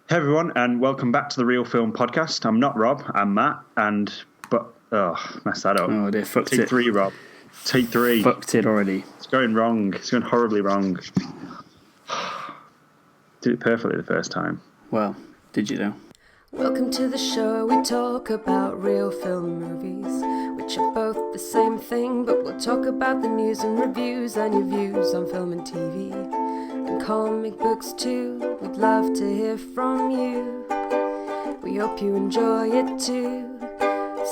Hey everyone, and welcome back to the Real Film Podcast. I'm not Rob, I'm Matt, messed that up. Oh, they fucked Take it. three, Rob. Take three. Fucked it already. It's going wrong. It's going horribly wrong. Did it perfectly the first time. Well, did you though? Welcome to the show. We talk about real film movies, which are both the same thing, but we'll talk about the news and reviews and your views on film and TV and comic books too. We'd love to hear from you. We hope you enjoy it too.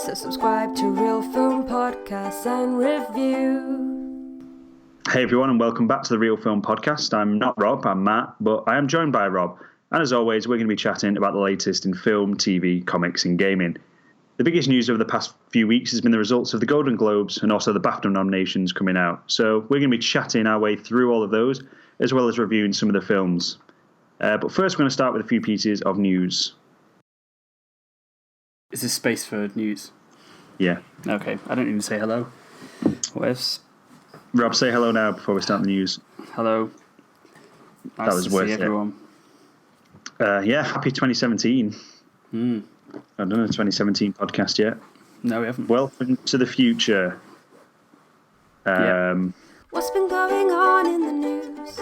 So subscribe to Real Film Podcasts and Review. Hey everyone, and welcome back to the Real Film Podcast. I'm not Rob, I'm Matt, but I am joined by Rob. And as always, we're going to be chatting about the latest in film, TV, comics, and gaming. The biggest news over the past few weeks has been the results of the Golden Globes and also the BAFTA nominations coming out. So we're going to be chatting our way through all of those, as well as reviewing some of the films. But first, we're going to start with a few pieces of news. Is this space for news? Yeah. Okay, I don't even say hello. Where's... Rob, say hello now before we start the news. Hello. Nice That was to worth see it. everyone. Happy 2017. I've done a 2017 podcast yet. No, we haven't. Welcome to the future. What's been going on in the news?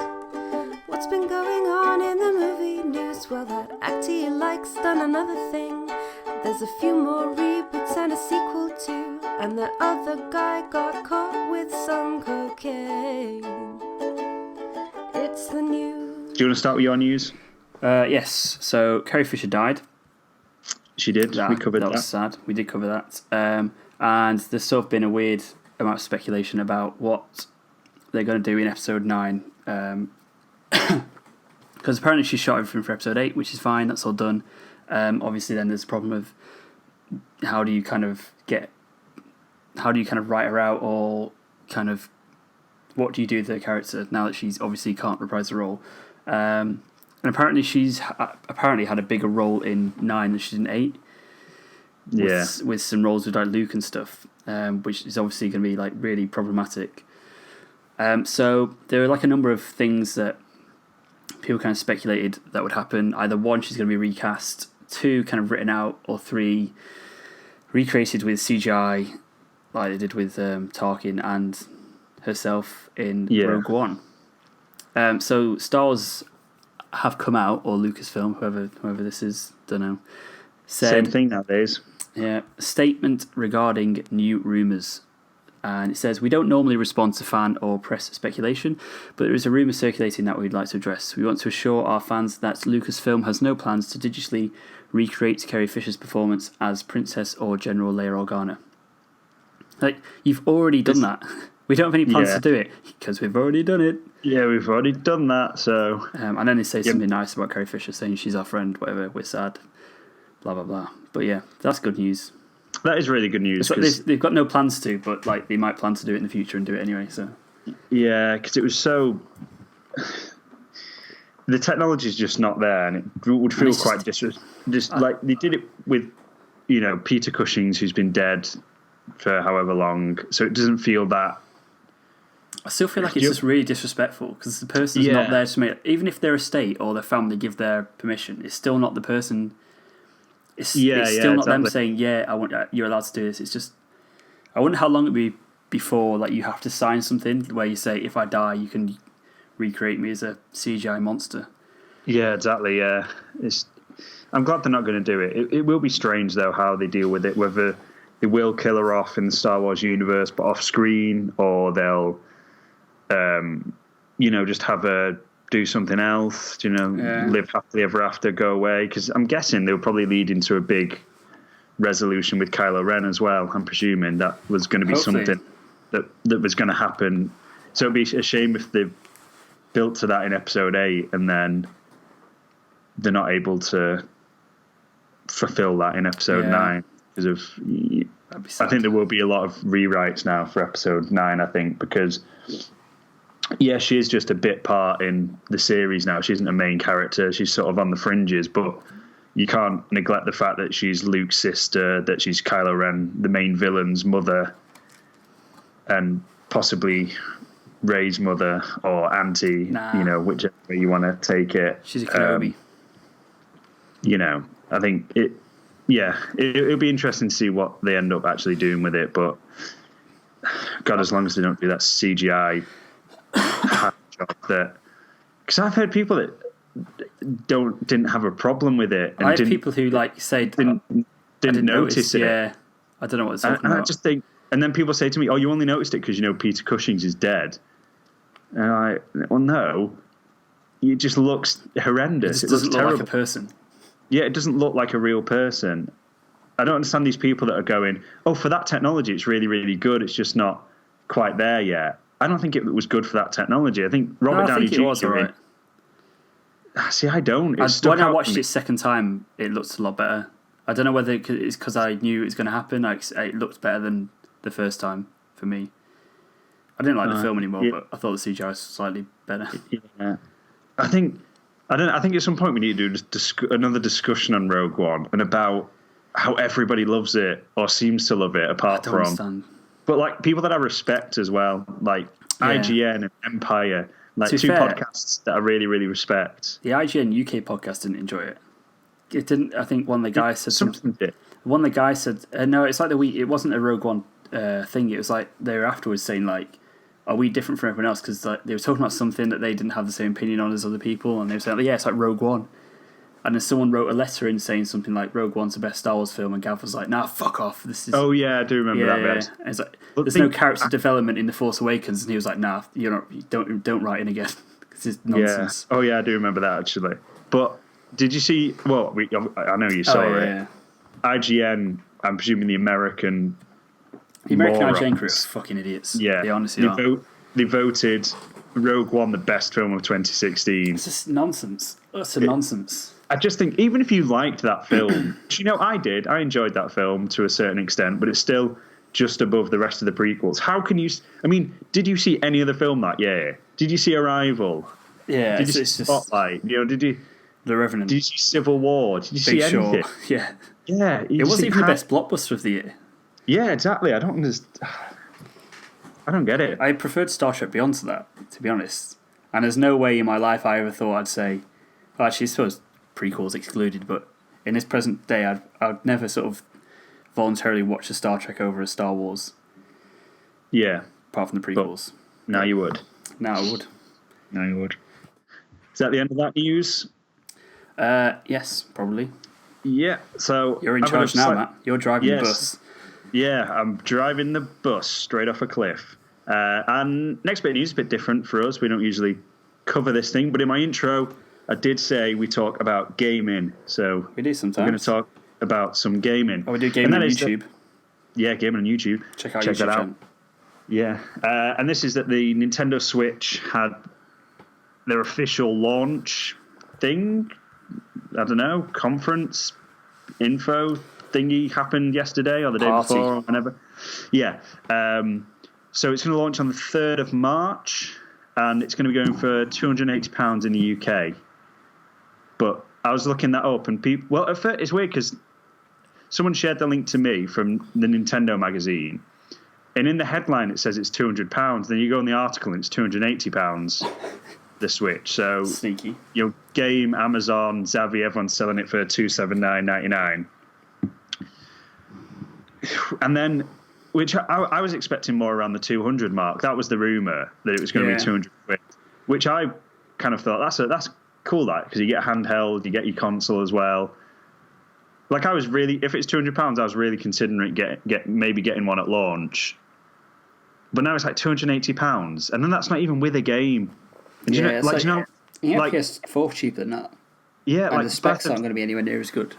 What's been going on in the movie news? Well, that actor you like's done another thing. There's a few more reboots and a sequel too. And that other guy got caught with some cocaine. It's the news. Do you want to start with your news? Yes, so Carrie Fisher died. She did. We covered that. That was sad. We did cover that. And there's sort of been a weird amount of speculation about what they're going to do in episode 9. Because apparently she shot everything for episode 8, which is fine. That's all done. Obviously, then there's a problem of how do you kind of write her out, or kind of what do you do with her character now that she's obviously can't reprise the role. And apparently she's had a bigger role in 9 than she did in 8. Yeah. With some roles with like Luke and stuff, which is obviously going to be like really problematic. So there are like a number of things that people kind of speculated that would happen. Either 1, she's going to be recast, 2, kind of written out, or 3, recreated with CGI, like they did with Tarkin and herself in Rogue One. So Star Wars have come out, or Lucasfilm, whoever this is, don't know. Same thing nowadays. Yeah, a statement regarding new rumours. And it says, we don't normally respond to fan or press speculation, but there is a rumour circulating that we'd like to address. We want to assure our fans that Lucasfilm has no plans to digitally recreate Carrie Fisher's performance as Princess or General Leia Organa. Like, you've already done that. We don't have any plans to do it, because we've already done it. Yeah, we've already done that, so... and then they say something nice about Carrie Fisher, saying she's our friend, whatever, we're sad, blah, blah, blah. But yeah, that's good news. That is really good news. Like they've got no plans to, but like they might plan to do it in the future and do it anyway. So yeah, because it was so... The technology is just not there, and it would feel quite like they did it with, Peter Cushing's, who's been dead for however long, so it doesn't feel that... I still feel like it's just really disrespectful, because the person's not there to make... Even if their estate or their family give their permission, it's still not the person... It's still not them saying, you're allowed to do this. It's just... I wonder how long it'd be before like you have to sign something where you say, if I die, you can recreate me as a CGI monster. Yeah, exactly, yeah. I'm glad they're not going to do it. It will be strange, though, how they deal with it, whether they will kill her off in the Star Wars universe, but off screen, or they'll... just have her do something else, live happily ever after, go away. Because I'm guessing they'll probably lead into a big resolution with Kylo Ren as well. I'm presuming that was going to be something that was going to happen. So it'd be a shame if they built to that in episode 8 and then they're not able to fulfill that in episode 9 because of... I think there will be a lot of rewrites now for episode 9, I think, because... Yeah, she is just a bit part in the series now. She isn't a main character. She's sort of on the fringes, but you can't neglect the fact that she's Luke's sister, that she's Kylo Ren, the main villain's mother, and possibly Rey's mother or auntie, whichever way you want to take it. She's a Kenobi. I think it'll be interesting to see what they end up actually doing with it. But God, as long as they don't do that CGI job that, because I've heard people that didn't have a problem with it. And I have people who say didn't notice it. Yeah, I don't know what it's talking about. I just think, and then people say to me, "Oh, you only noticed it because Peter Cushing's is dead." And well, no, it just looks horrendous. It doesn't look like a person. Yeah, it doesn't look like a real person. I don't understand these people that are going, "Oh, for that technology, it's really, really good. It's just not quite there yet." I don't think it was good for that technology. I think Robert Downey Jr. was all right. See, I don't. When I watched it second time, it looked a lot better. I don't know whether it's because I knew it was going to happen. It looked better than the first time for me. I didn't like the film anymore, but I thought the CGI was slightly better. Yeah, I think at some point we need to do another discussion on Rogue One and about how everybody loves it or seems to love it, apart from. Understand. But people that I respect as well, IGN and Empire, two podcasts that I really, really respect. The IGN UK podcast didn't enjoy it. It didn't. I think one of the guys said something. One of the guys said, "No, it's like it wasn't a Rogue One thing. It was like they were afterwards saying are we different from everyone else? Because they were talking about something that they didn't have the same opinion on as other people, and they were saying, yeah, it's like Rogue One. And then someone wrote a letter in saying something like Rogue One's the best Star Wars film, and Gav was like, nah, fuck off. This is. Oh yeah, I do remember that bit. Yeah. It's like there's no character development in The Force Awakens, and he was like, nah, don't write in again. This is nonsense. Yeah. Oh yeah, I do remember that actually. But did you see? Well, I know you saw it. Yeah. IGN, I'm presuming the American IGN crew are fucking idiots. Yeah, they honestly are. They voted Rogue One the best film of 2016. It's just nonsense. It's nonsense. I just think, even if you liked that film, I did. I enjoyed that film to a certain extent, but it's still just above the rest of the prequels. How can you? I mean, did you see any other film that year? Did you see Arrival? Yeah, did you see Spotlight? Did you? The Revenant. Did you see Civil War? Did you see anything? Yeah. Yeah. It wasn't even the best blockbuster of the year. Yeah, exactly. I don't understand. I don't get it. I preferred Star Trek Beyond to that, to be honest. And there's no way in my life I ever thought I'd say, actually, I suppose prequels excluded, but in this present day, I'd never sort of voluntarily watch a Star Trek over a Star Wars. Yeah. Apart from the prequels. But now you would. Now I would. Now you would. Is that the end of that news? Yes, probably. Yeah, so... You're in charge now, Matt. You're driving the bus. Yeah, I'm driving the bus straight off a cliff. And next bit of news is a bit different for us. We don't usually cover this thing, but in my intro, I did say we talk about gaming. So we do sometimes. We're going to talk about some gaming. Oh, we do gaming on YouTube. Gaming on YouTube. Check that out. Yeah, and this is that the Nintendo Switch had their official launch thing. I don't know, conference info thingy happened yesterday or the day before or whenever. Yeah. So it's going to launch on the 3rd of March, and it's going to be going for £280 in the UK. But I was looking that up, and people... Well, at first, it's weird because someone shared the link to me from the Nintendo magazine, and in the headline it says it's £200. Then you go in the article and it's £280, the Switch. So sneaky. Game, Amazon, Zavvi, everyone's selling it for $279.99. And then, which I was expecting more around the 200 mark. That was the rumor that it was going to be 200 quid, which I kind of thought that's cool, because you get handheld, you get your console as well. Like I was really, if it's £200, I was really considering maybe getting one at launch. But now it's like £280, and then that's not even with a game. And PS4 cheaper than that. Yeah, and the specs aren't going to be anywhere near as good.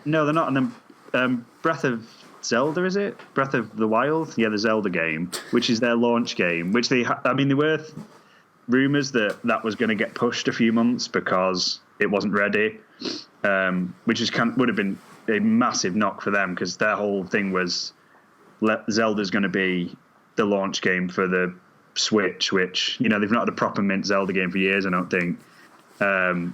No, they're not. And then Breath of Zelda, is it? Breath of the Wild? Yeah, the Zelda game, which is their launch game, which there were rumours that was going to get pushed a few months because it wasn't ready, which would have been a massive knock for them, because their whole thing was Zelda's going to be the launch game for the Switch, which, they've not had a proper mint Zelda game for years, I don't think. But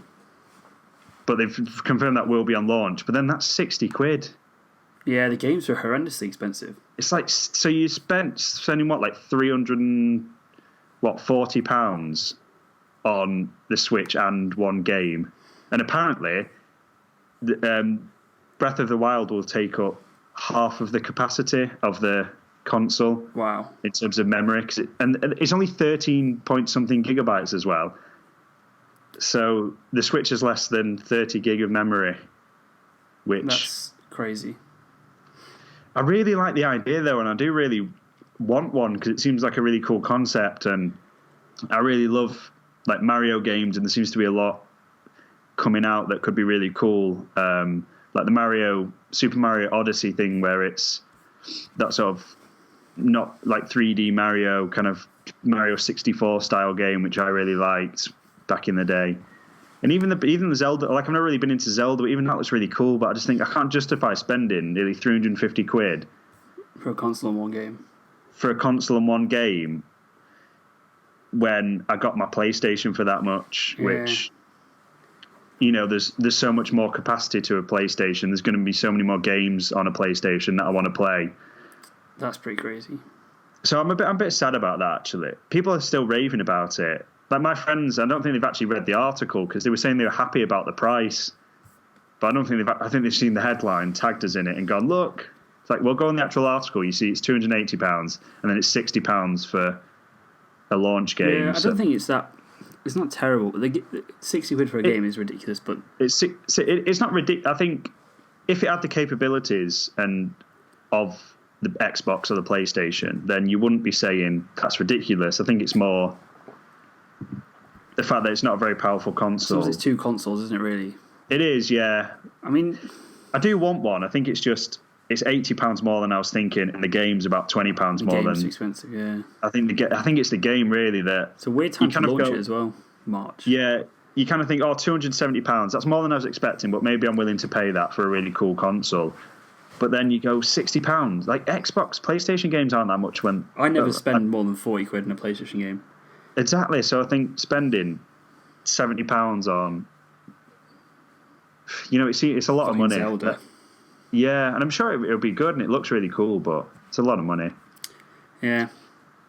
they've confirmed that will be on launch. But then that's 60 quid. Yeah, the games are horrendously expensive. It's like, so you spending what, like £340 on the Switch and one game. And apparently, Breath of the Wild will take up half of the capacity of the console. Wow. In terms of memory, and it's only 13 point something gigabytes as well. So the Switch is less than 30 gig of memory, which that's crazy. I really like the idea though, and I do really want one because it seems like a really cool concept, and I really love like Mario games, and there seems to be a lot coming out that could be really cool. Like the Super Mario Odyssey thing, where it's that sort of not like 3D Mario, kind of Mario 64 style game, which I really liked back in the day. And even the Zelda, like I've never really been into Zelda, but even that was really cool. But I just think I can't justify spending nearly 350 quid for a console and one game. For a console and one game, when I got my PlayStation for that much, which, you know, there's so much more capacity to a PlayStation. There's going to be so many more games on a PlayStation that I want to play. That's pretty crazy. So I'm a bit sad about that, actually. People are still raving about it. Like my friends, I don't think they've actually read the article because they were saying they were happy about the price. But I think they've seen the headline, tagged us in it, and gone, look. It's like, well, go on the actual article. You see it's £280, and then it's £60 for a launch game. Yeah, I don't think it's that. It's not terrible. 60 quid for a game is ridiculous, but it's not ridiculous. I think if it had the capabilities of the Xbox or the PlayStation, then you wouldn't be saying that's ridiculous. I think it's more the fact that it's not a very powerful console. So it's two consoles, isn't it? Really? It is, yeah. I mean, I do want one. I think it's £80 more than I was thinking, and the game's about £20 more than. It's expensive, yeah. I think it's the game really that. It's a weird time to launch it as well. March. Yeah, you kind of think, £270. That's more than I was expecting, but maybe I'm willing to pay that for a really cool console. But then you go £60. Like Xbox, PlayStation games aren't that much. When I never spend more than 40 quid in a PlayStation game. Exactly. So I think spending £70 on, you know, it's a lot of money. Zelda. Yeah, and I'm sure it'll be good and it looks really cool, but it's a lot of money. Yeah.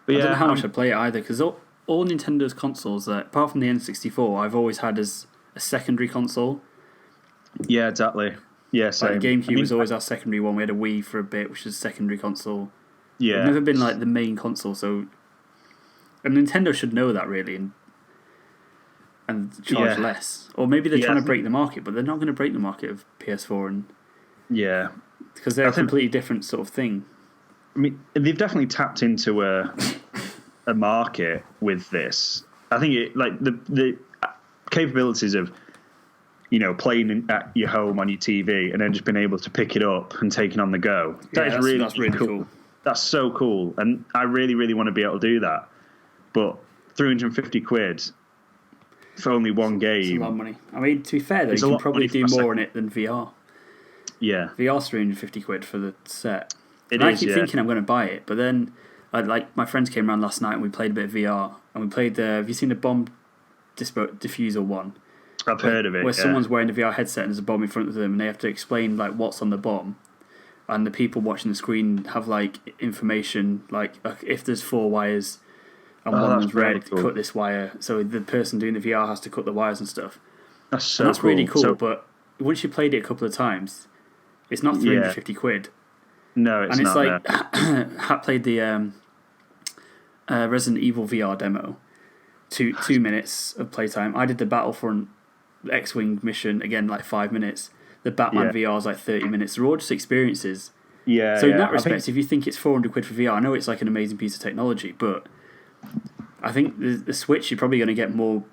But I don't know how much I play it either, because all Nintendo's consoles, apart from the N64, I've always had as a secondary console. Yeah, exactly. Yeah, same. Like the GameCube was always our secondary one. We had a Wii for a bit, which is a secondary console. Yeah. It's never been like the main console, so... And Nintendo should know that, really, and charge less. Or maybe they're trying to break the market, but they're not going to break the market of PS4 and... Yeah. Because they're a completely different sort of thing. I mean, they've definitely tapped into a market with this. I think the capabilities of, you know, playing at your home on your TV and then just being able to pick it up and take it on the go. That's really cool. That's so cool. And I really, really want to be able to do that. But 350 quid for only one game. It's a lot of money. I mean, to be fair, though, you can probably do more in it than VR. Yeah. VR's 350 quid for the set. I keep thinking I'm going to buy it, but then my friends came around last night and we played a bit of VR. And we played have you seen the bomb diffuser one? I've heard of it. Where someone's wearing a VR headset and there's a bomb in front of them and they have to explain like what's on the bomb. And the people watching the screen have like information, like if there's 4 wires and one one's red, cool. Cut this wire. So the person doing the VR has to cut the wires and stuff. That's really cool, but once you played it a couple of times, it's not 350 quid. No, it's not. And it's like, Hat played the Resident Evil VR demo. 2 minutes of playtime. I did the Battlefront X-Wing mission, again, like 5 minutes. The Batman VR is like 30 minutes. They're all just experiences. Yeah. So in that respect, if you think it's 400 quid for VR, I know it's like an amazing piece of technology, but I think the Switch, you're probably going to get more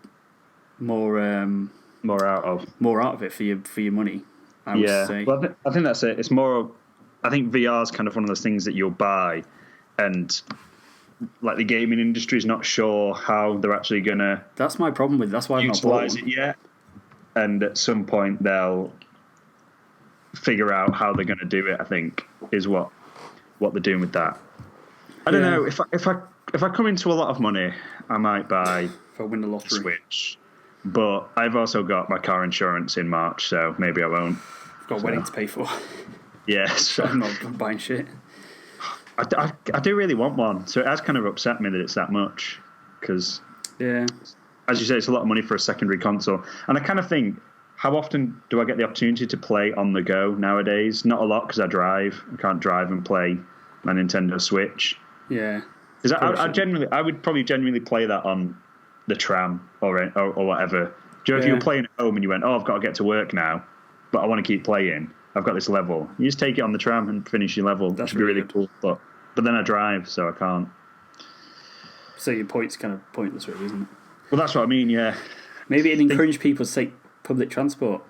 out of it for your money. I would say. Well, I think that's it. It's more. I think VR is kind of one of those things that you'll buy, and like the gaming industry is not sure how they're actually going to. That's my problem with it. That's why I've not bought it yet. And at some point they'll figure out how they're going to do it. I think is what they're doing with that. I don't know if I come into a lot of money, I might buy if I win the lottery Switch. But I've also got my car insurance in March, so maybe I won't. I've got a wedding to pay for. Yes. So I'm not buying shit. I do really want one, so it has kind of upset me that it's that much. Because, as you say, it's a lot of money for a secondary console. And I kind of think, how often do I get the opportunity to play on the go nowadays? Not a lot because I drive. I can't drive and play my Nintendo Switch. Yeah. Because I would probably genuinely play that on the tram or whatever. Do you know if you were playing at home and you went, I've got to get to work now, but I want to keep playing. I've got this level. You just take it on the tram and finish your level. That should be really cool. But then I drive, so I can't. So your point's kind of pointless, really, isn't it? Well, that's what I mean. Yeah. Maybe it encourage people to take public transport.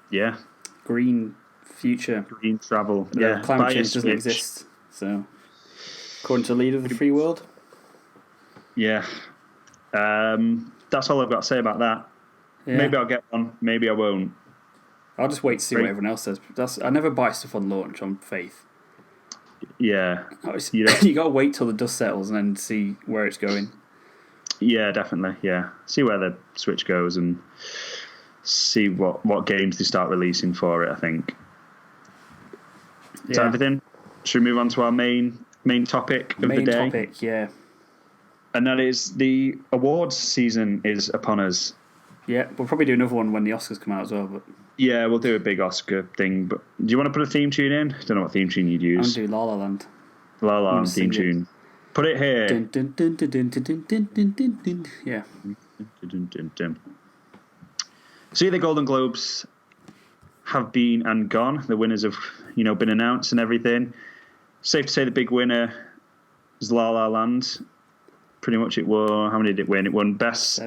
Yeah. Green future. Green travel. Yeah. Climate change doesn't exist. So, according to the leader of the free world. Yeah. That's all I've got to say about that. Yeah. Maybe I'll get one. Maybe I won't. I'll just wait to see what everyone else says. I never buy stuff on launch on faith. Yeah. You got to wait till the dust settles and then see where it's going. Yeah, definitely. Yeah. See where the Switch goes and see what games they start releasing for it, I think. Is that everything? Should we move on to our main topic of the day? Main topic, yeah. And that is the awards season is upon us. Yeah, we'll probably do another one when the Oscars come out as well. But yeah, we'll do a big Oscar thing. But do you want to put a theme tune in? I don't know what theme tune you'd use. I'll do La La Land. La La Land theme tune. Put it here. Dun, dun, dun, dun, dun, dun, dun, dun, dun, dun. Yeah. Dun, dun, dun. So the Golden Globes have been and gone. The winners have, been announced and everything. Safe to say the big winner is La La Land. Pretty much it won. How many did it win? It won Best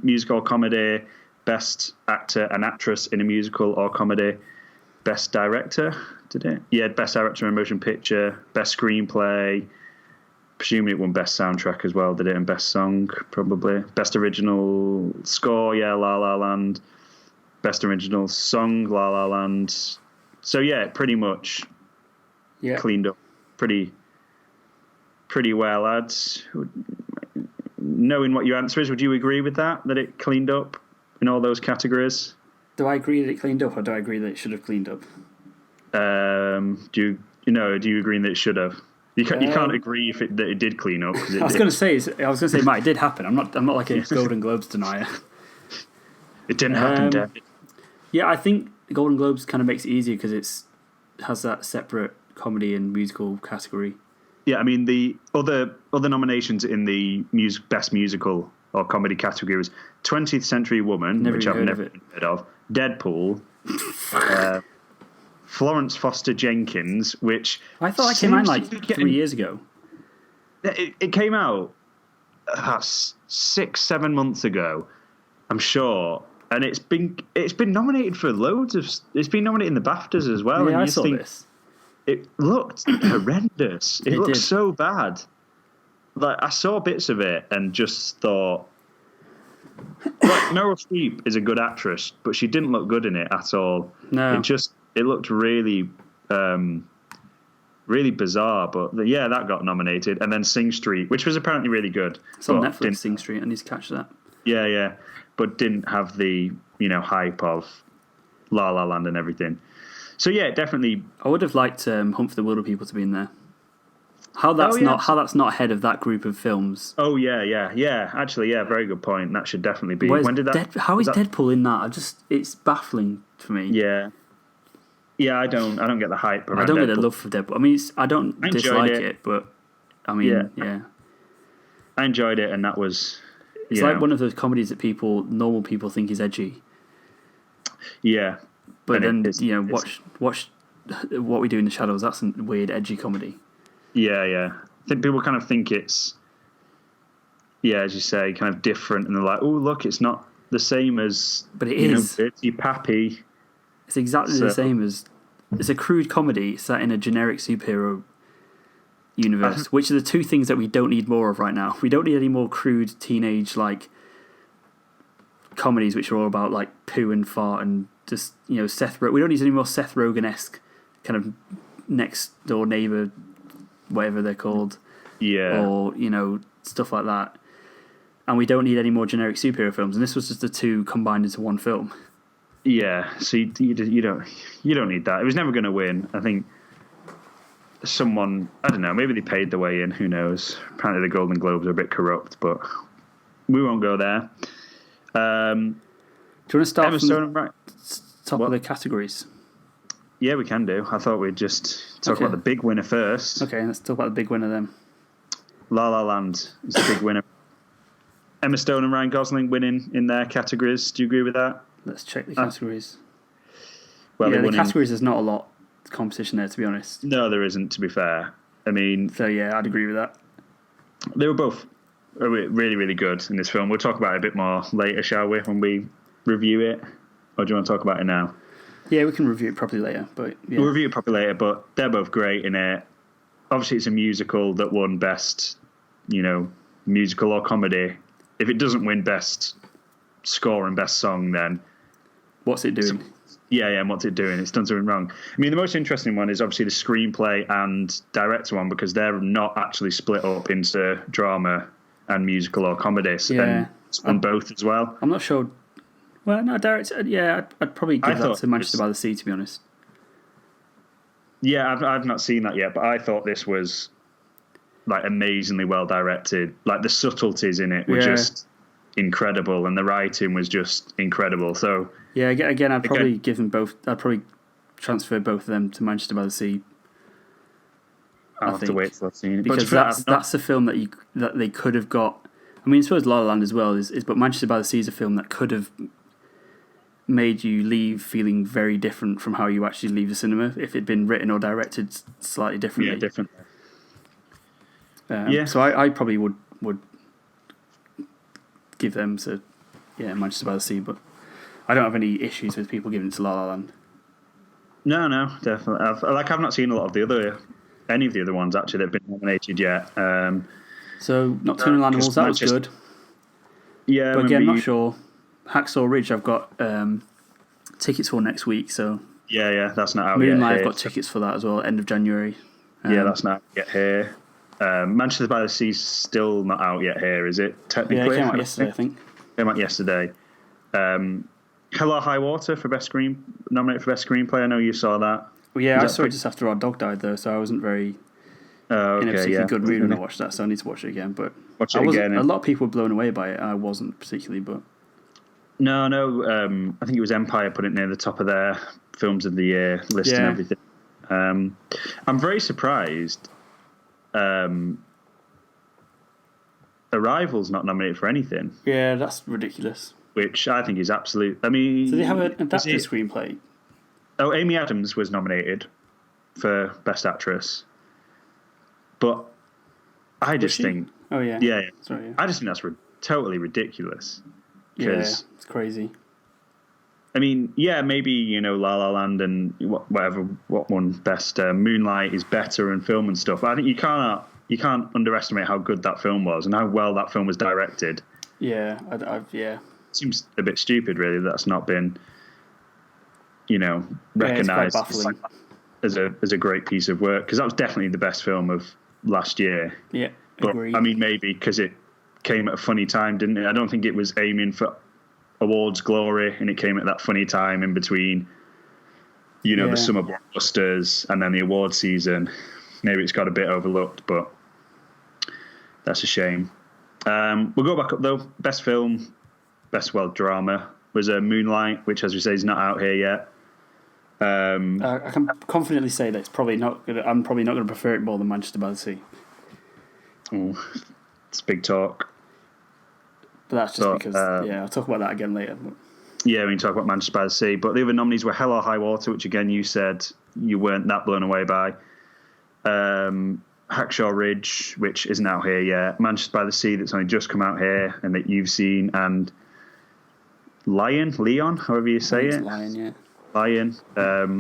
Musical or Comedy, Best Actor and Actress in a Musical or Comedy, Best Director, did it? Yeah, Best Director in a Motion Picture, Best Screenplay. Presumably it won Best Soundtrack as well, did it? And Best Song, probably. Best Original Score, yeah, La La Land. Best Original Song, La La Land. So, yeah, pretty much cleaned up pretty well, lads. Knowing what your answer is, would you agree with that it cleaned up in all those categories? Do I agree that it cleaned up, or do I agree that it should have cleaned up? Do you agree that it should have? You can't agree that it did clean up. I was going to say, Matt, it did happen. I'm not like a Golden Globes denier. It didn't happen, David. Yeah, I think the Golden Globes kind of makes it easier because it has that separate comedy and musical category. Yeah, I mean, the other nominations in the Best Musical or Comedy category was 20th Century Woman, which I've never heard of, Deadpool, Florence Foster Jenkins, which... I thought that came out like 3 years ago. It came out 6-7 months ago, I'm sure, and it's been nominated for loads of... It's been nominated in the BAFTAs as well. Yeah, I saw this. It looked horrendous. It looked so bad. Like, I saw bits of it and just thought... Like, Meryl Streep is a good actress, but she didn't look good in it at all. No. It looked really, really bizarre. But that got nominated. And then Sing Street, which was apparently really good. It's on Netflix, Sing Street. I need to catch that. Yeah. But didn't have the, hype of La La Land and everything. So yeah, definitely. I would have liked Hunt for the Wilder People to be in there. How that's not ahead of that group of films. Oh yeah. Actually, very good point. That should definitely be. When did that? How is Deadpool in that? It's baffling for me. Yeah. I don't get the hype around. I don't Deadpool. get the love for Deadpool. I mean, I don't dislike it, but I mean, yeah. I enjoyed it, and that was. It's like one of those comedies that normal people think is edgy. Yeah. But then watch What We Do in the Shadows. That's a weird, edgy comedy. Yeah. I think people kind of think it's, as you say, kind of different, and they're like, "Oh, look, it's not the same as." But it is. Dirty Pappy. It's exactly the same as. It's a crude comedy set in a generic superhero universe, which are the two things that we don't need more of right now. We don't need any more crude teenage comedies which are all about poo and fart and just Seth. We don't need any more Seth Rogen-esque kind of next door neighbor, whatever they're called, or stuff like that. And we don't need any more generic superhero films. And this was just the two combined into one film. Yeah, so you don't need that. It was never going to win. I think someone, I don't know, maybe they paid the way in. Who knows? Apparently the Golden Globes are a bit corrupt, but we won't go there. Do you want to start Emma from Stone and Ryan. top of the categories? Yeah, we can do. I thought we'd just talk about the big winner first. Okay, let's talk about the big winner then. La La Land is the big winner. Emma Stone and Ryan Gosling winning in their categories. Do you agree with that? Let's check the categories. Well, the categories, there's not a lot of competition there, to be honest. No, there isn't, to be fair. I mean... So, yeah, I'd agree with that. They were both really, really good in this film. We'll talk about it a bit more later, shall we, when we review it? Or do you want to talk about it now? Yeah, we can review it properly later. But yeah. We'll review it properly later, but they're both great in it. Obviously, it's a musical that won best, musical or comedy. If it doesn't win best score and best song, then... What's it doing? And what's it doing? It's done something wrong. I mean, the most interesting one is obviously the screenplay and director one, because they're not actually split up into drama and musical or comedy. Yeah. And it's won both as well. I'm not sure. Well, no, director... Yeah, I'd probably give that to Manchester by the Sea, to be honest. Yeah, I've not seen that yet, but I thought this was like amazingly well directed. Like the subtleties in it were just incredible, and the writing was just incredible. So yeah, again, I'd probably give them both. I'd probably transfer both of them to Manchester by the Sea. I'll have to wait till I've seen it, because that's a film that they could have got. I mean, I suppose La La Land as well is, but Manchester by the Sea is a film that could have made you leave feeling very different from how you actually leave the cinema if it'd been written or directed slightly differently. Yeah, differently. So I probably would give them to Manchester by the Sea, but I don't have any issues with people giving it to La La Land. No, definitely. I've not seen a lot of any of the other ones actually that have been nominated yet. So Nocturnal Animals, that was good. Yeah, but again, I'm not sure. Hacksaw Ridge, I've got tickets for next week. So yeah, that's not out Moonlight, yet. I've got tickets for that as well, end of January. That's not out yet here. Manchester by the Sea's still not out yet here, is it? Technically, yeah, it came out yesterday, I think. Came out yesterday. Hell or High Water for nominated for best screenplay. I know you saw that. Well, yeah, I saw it just after our dog died, though, so I wasn't very in a particularly good mood when I watched that, so I need to watch it again. But watch it again. A lot of people were blown away by it. I wasn't particularly, but no. I think it was Empire put it near the top of their films of the year list and everything. I'm very surprised. Arrival's not nominated for anything. Yeah, that's ridiculous. Which I think is absolute. I mean, so they have an adapted screenplay. Oh, Amy Adams was nominated for Best Actress, but I just think. Oh yeah. Yeah. Sorry, yeah. I just think that's totally ridiculous. Yeah, it's crazy. I mean, yeah, maybe La La Land and what won Best Moonlight is better in film and stuff. But I think you can't underestimate how good that film was and how well that film was directed. Yeah, It seems a bit stupid, really. That's not been, recognised as a great piece of work, because that was definitely the best film of last year. Yeah, but agreed. I mean, maybe because it came at a funny time, didn't it? I don't think it was aiming for awards glory, and it came at that funny time in between, the summer blockbusters and then the award season. Maybe it's got a bit overlooked, but that's a shame. We'll go back up though. Best film, best drama was Moonlight, which, as we say, is not out here yet. I can confidently say that it's probably not gonna. I'm probably not going to prefer it more than Manchester by the Sea. Oh, it's big talk. But that's just because, I'll talk about that again later. But. Yeah, we can talk about Manchester by the Sea. But the other nominees were Hell or High Water, which again you said you weren't that blown away by. Hacksaw Ridge, which isn't out here yet. Manchester by the Sea, that's only just come out here and that you've seen. And Leon, however you say it. Lion,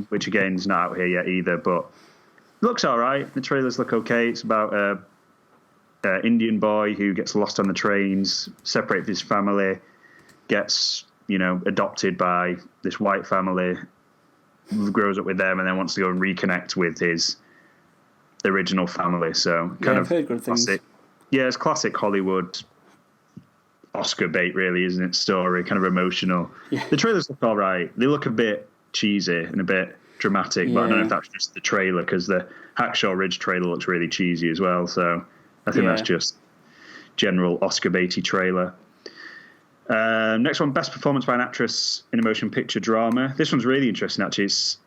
which again is not out here yet either. But looks all right. The trailers look okay. It's about Indian boy who gets lost on the trains, separated from his family, gets adopted by this white family, grows up with them, and then wants to go and reconnect with his original family. So I've heard good things. Yeah, it's classic Hollywood Oscar bait, really, isn't it? Story, kind of emotional. Yeah. The trailers look all right. They look a bit cheesy and a bit dramatic, but I don't know if that's just the trailer, because the Hacksaw Ridge trailer looks really cheesy as well. So I think that's just general Oscar baity trailer. Next one, best performance by an actress in a motion picture drama. This one's really interesting, actually. It's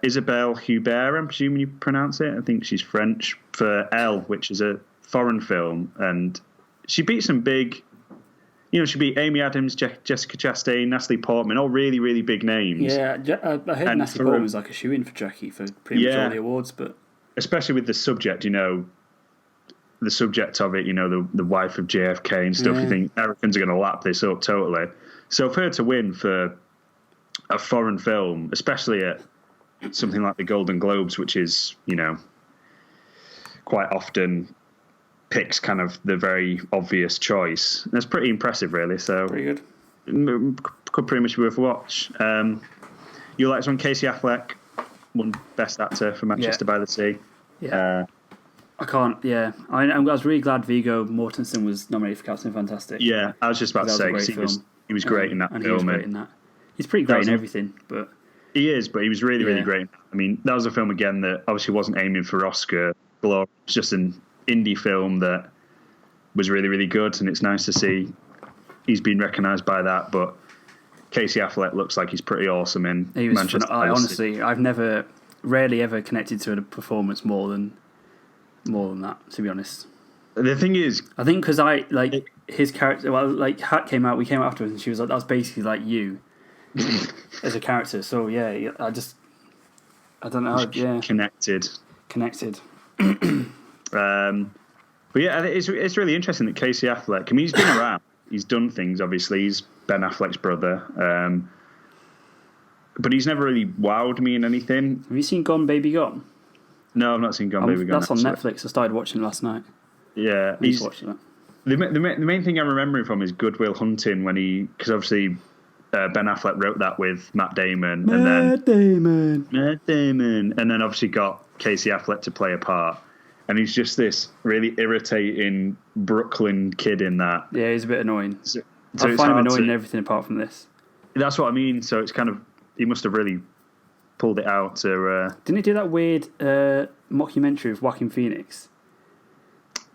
Isabelle Hubert, I'm presuming you pronounce it. I think she's French, for Elle, which is a foreign film. And she beat some big... she beat Amy Adams, Jessica Chastain, Natalie Portman, all really, really big names. Yeah, I heard Natalie Portman was like a shoe-in for Jackie for pretty much all the awards, but... Especially with the subject, the subject of it, the wife of JFK and stuff, you think Americans are going to lap this up totally. So for her to win for a foreign film, especially at something like the Golden Globes, which is, quite often picks kind of the very obvious choice, that's pretty impressive, really. So pretty good. Could pretty much be worth a watch. You like this one, Casey Affleck, won Best Actor for Manchester by the Sea. Yeah. I can't, I was really glad Viggo Mortensen was nominated for Captain Fantastic. Yeah, I was just about to say, because he was great in that film. He was great in that. He's pretty great in everything, but... He is, but he was really, really great. I mean, that was a film, again, that obviously wasn't aiming for Oscar. It was just an indie film that was really, really good, and it's nice to see he's been recognised by that, but Casey Affleck looks like he's pretty awesome in Manchester. Honestly, I've rarely ever connected to a performance more than that, to be honest. The thing is, I think because his character, Hat came out, we came out afterwards, and she was like, "That's basically like you as a character." So I don't know, connected. But it's really interesting that Casey Affleck, I mean, he's been around, he's done things. Obviously, he's Ben Affleck's brother, but he's never really wowed me in anything. Have you seen Gone Baby Gone? No, I've not seen Gone Baby Gone. That's on Netflix. I started watching it last night. Yeah, he's watching it. The main thing I'm remembering from is Good Will Hunting, because obviously Ben Affleck wrote that with Matt Damon, and then obviously got Casey Affleck to play a part, and he's just this really irritating Brooklyn kid in that. Yeah, he's a bit annoying. So I find him annoying in everything apart from this. That's what I mean. So it's kind of, he must have really pulled it out to... Didn't he do that weird mockumentary of Joaquin Phoenix?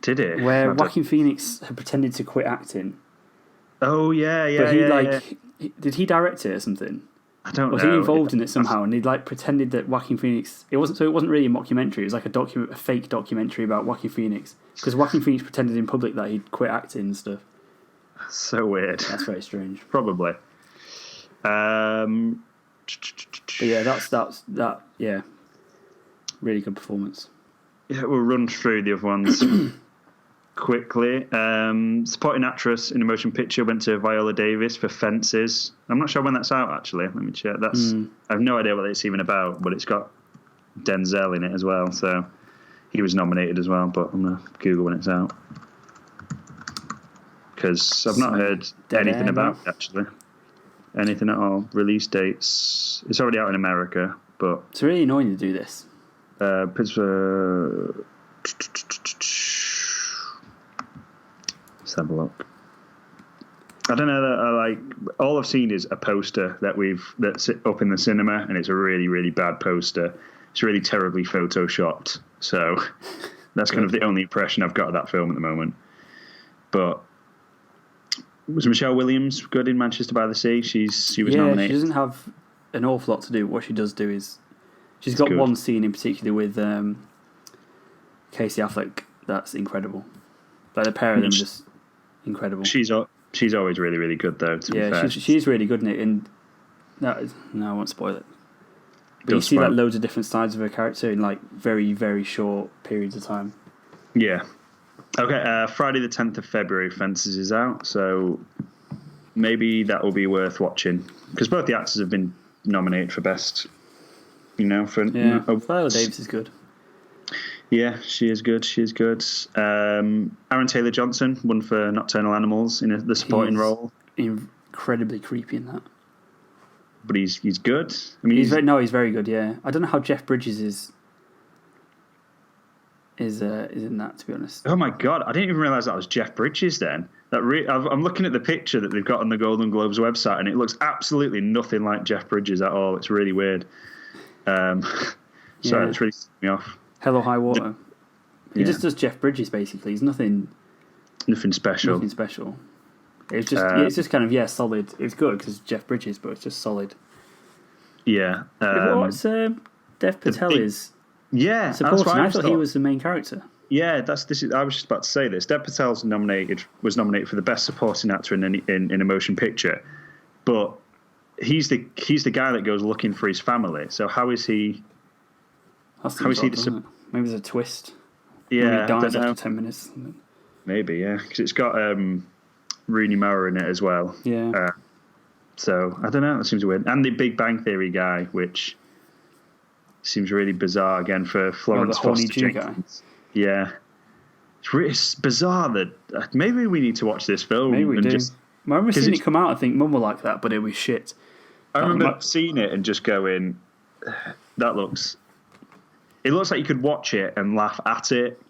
Did it? Where Joaquin Phoenix had pretended to quit acting. Oh, yeah. Did he direct it or something? I don't know. Was he involved in it somehow? And he pretended that Joaquin Phoenix... It wasn't really a mockumentary. It was like a fake documentary about Joaquin Phoenix. Because Joaquin Phoenix pretended in public that he'd quit acting and stuff. So weird. That's very strange. Probably. But yeah, that. Yeah, really good performance. Yeah, we'll run through the other ones quickly. Supporting actress in a motion picture went to Viola Davis for Fences. I'm not sure when that's out, actually. Let me check. I have no idea what it's even about, but it's got Denzel in it as well, so he was nominated as well. But I'm gonna Google when it's out, because I've not heard anything about it, actually. Anything at all. Release dates. It's already out in America, but... It's really annoying to do this. Pittsburgh... Let's have a look. I don't know, all I've seen is a poster that's up in the cinema, and it's a really, really bad poster. It's really terribly photoshopped, so that's kind of the only impression I've got of that film at the moment. But... Was Michelle Williams good in Manchester by the Sea? She was nominated. She doesn't have an awful lot to do. What she does do is she's got one scene in particular with Casey Affleck that's incredible. Like the pair of them are just incredible. She's always really, really good though. To be fair, she's really good in it. And no, I won't spoil it. But you see loads of different sides of her character in very, very short periods of time. Yeah. Okay, Friday the 10th of February, Fences is out, so maybe that will be worth watching. Because both the actors have been nominated for best, Viola Davis is good. Yeah, she is good. Aaron Taylor-Johnson won for Nocturnal Animals in the supporting role. Incredibly creepy in that. But he's good. I mean, he's very good, yeah. I don't know how Jeff Bridges is in that, to be honest. Oh my god, I didn't even realise that was Jeff Bridges then. I'm looking at the picture that they've got on the Golden Globes website, and it looks absolutely nothing like Jeff Bridges at all. It's really weird. It's really setting me off. Hello, High Water. He just does Jeff Bridges, basically. He's nothing special. Nothing special. It's just kind of solid. It was good because it's Jeff Bridges, but it's just solid. Yeah. What's Dev Patel is? Yeah, supporting. I thought he was the main character. Yeah, I was just about to say this. Dev Patel was nominated for the best supporting actor in a motion picture, but he's the guy that goes looking for his family. So how is he? Maybe there's a twist. Yeah, maybe he dies after 10 minutes. Maybe, yeah, because it's got Rooney Mara in it as well. Yeah. So I don't know. That seems weird. And the Big Bang Theory guy, which seems really bizarre again for Florence Foster Jenkins. Guy. Yeah, it's bizarre that maybe we need to watch this film. Maybe we do. I remember seeing it come out. I think Mum will like that, but it was shit. I remember seeing it and just going, "That looks." It looks like you could watch it and laugh at it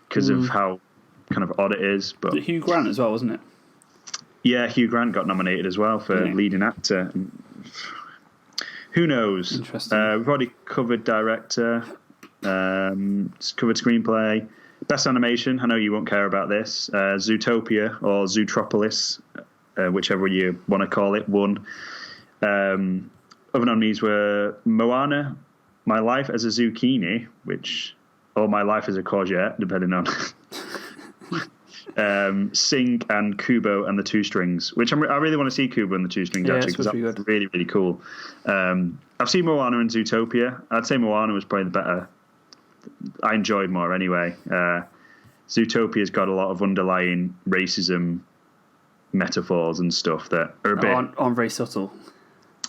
because of how kind of odd it is. But Hugh Grant as well, wasn't it? Yeah, Hugh Grant got nominated as well for leading actor. Who knows? Interesting. We've already covered director, covered screenplay, best animation. I know you won't care about this. Zootopia or Zootropolis, whichever you want to call it, won. Other nominees were Moana, My Life as a Zucchini, or My Life as a Courgette, depending on. Sing and Kubo and the Two Strings, which I really want to see Kubo and the Two Strings actually because that's really, really cool. I've seen Moana and Zootopia. I'd say Moana was probably the better. I enjoyed more anyway. Zootopia's got a lot of underlying racism metaphors and stuff that are a bit aren't very subtle.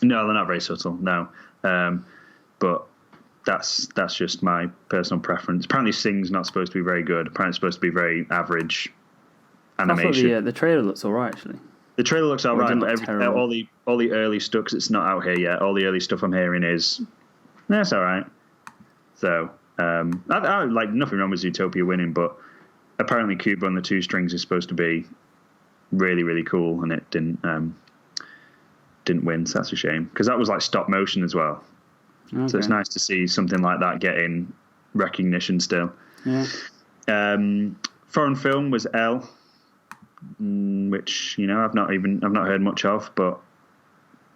No, they're not very subtle. No, but that's just my personal preference. Apparently, Sing's not supposed to be very good. Apparently, it's supposed to be very average animation. I thought the trailer looks all right, actually. The trailer looks all right, but all the early stuff, because it's not out here yet, all the early stuff I'm hearing is, that's all right. So, I like nothing wrong with Zootopia winning, but apparently Kubo and the Two Strings is supposed to be really, really cool, and it didn't win, so that's a shame. Because that was like stop motion as well. Okay. So it's nice to see something like that getting recognition still. Yeah. Foreign film was Elle, which I've not heard much of, but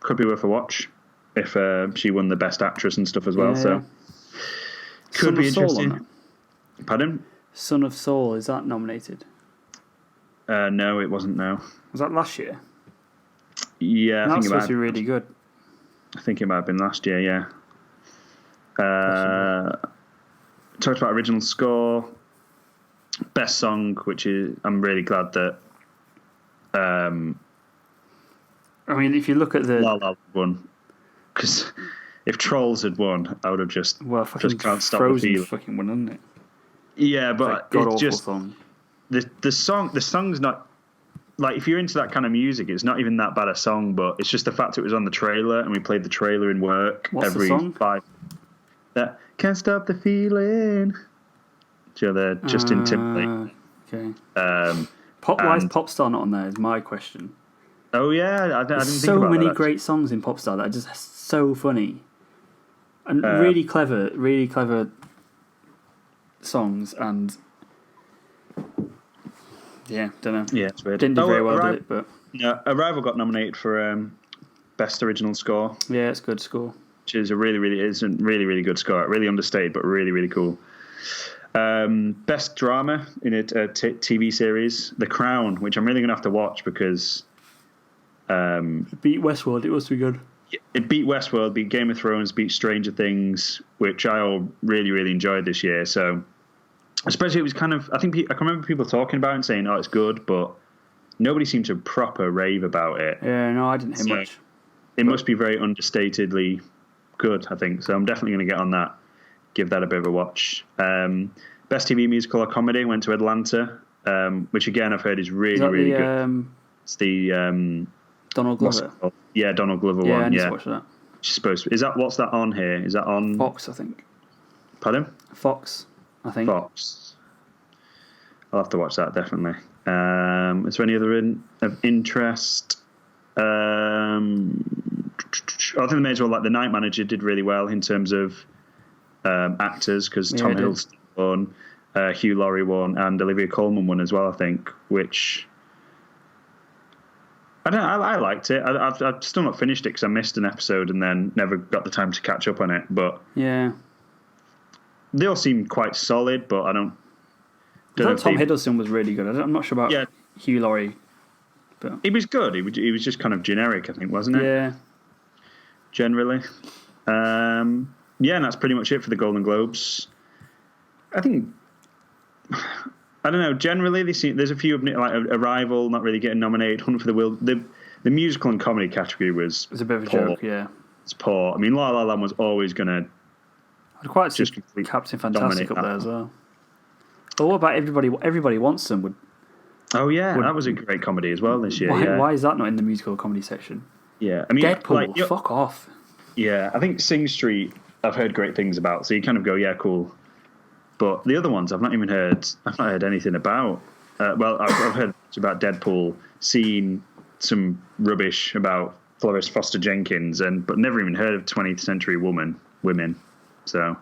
could be worth a watch if she won the best actress and stuff as well. Yeah. So could be interesting. Pardon? Son of Saul, is that nominated? No, it wasn't. No. Was that last year? Yeah, I think it might be really good. I think it might have been last year. Yeah. Talked about original score, best song, which is I'm really glad that. I mean, if you look at the La La won, because if Trolls had won, I would have just can't stop the feeling. Fucking won, hadn't it? Yeah, but it's just song. The song's not like, if you're into that kind of music, it's not even that bad a song, but it's just the fact it was on the trailer and we played the trailer in work. What's every the song? 5. That Can't Stop the Feeling. So they're Justin Timberlake. Okay. Why is Popstar not on there? Is my question. Oh yeah, I didn't think about that. So many great songs in Popstar that are just so funny and really clever songs. And yeah, don't know. Yeah, it's weird. Didn't do very well, did it? But no, Arrival got nominated for best original score. Yeah, it's a good score. Which is a really good score. Really understated, but really, really cool. Best drama in a TV series, The Crown, which I'm really going to have to watch because it beat Westworld. It must be good. It beat Westworld, beat Game of Thrones, beat Stranger Things, which I all really, really enjoyed this year. So, especially it was kind of, I can remember people talking about it and saying, "Oh, it's good," but nobody seemed to proper rave about it. Yeah, no, I didn't hear much. It must be very understatedly good, I think. So I'm definitely going to get on that. Give that a bit of a watch. Best TV musical or comedy went to Atlanta, which again I've heard is really, really good. It's the Donald Glover. Yeah, Donald Glover one. Yeah, I need to watch that. She's supposed to. What's that on here? Is that on Fox? I think. Pardon? Fox, I think. Fox. I'll have to watch that definitely. Is there any other of interest? I think they may as well, like The Night Manager did really well in terms of actors, because Tom Hiddleston won, Hugh Laurie won, and Olivia Colman won as well, I think, which I don't know, I liked it. I've still not finished it because I missed an episode and then never got the time to catch up on it. But yeah, they all seem quite solid. But I thought Tom Hiddleston was really good. I'm not sure about Hugh Laurie, but he was good. He was just kind of generic, I think, wasn't it? Yeah. Generally, and that's pretty much it for the Golden Globes. I think. I don't know. Generally, there's a few like Arrival not really getting nominated. Hunt for the Wild. The musical and comedy category was a bit of a poor. joke. Yeah, it's poor. I mean, La La Land was always going to. I'd quite see Captain Fantastic up there as well. But what about Everybody Wants Some? Oh yeah, that was a great comedy as well this year. Why is that not in the musical comedy section? Yeah, I mean, Deadpool. Fuck off. Yeah, I think Sing Street I've heard great things about. So you kind of go, yeah, cool. But the other ones I've not heard anything about. Well, I've heard about Deadpool, seen some rubbish about Florence Foster Jenkins, but never even heard of 20th Century Women. So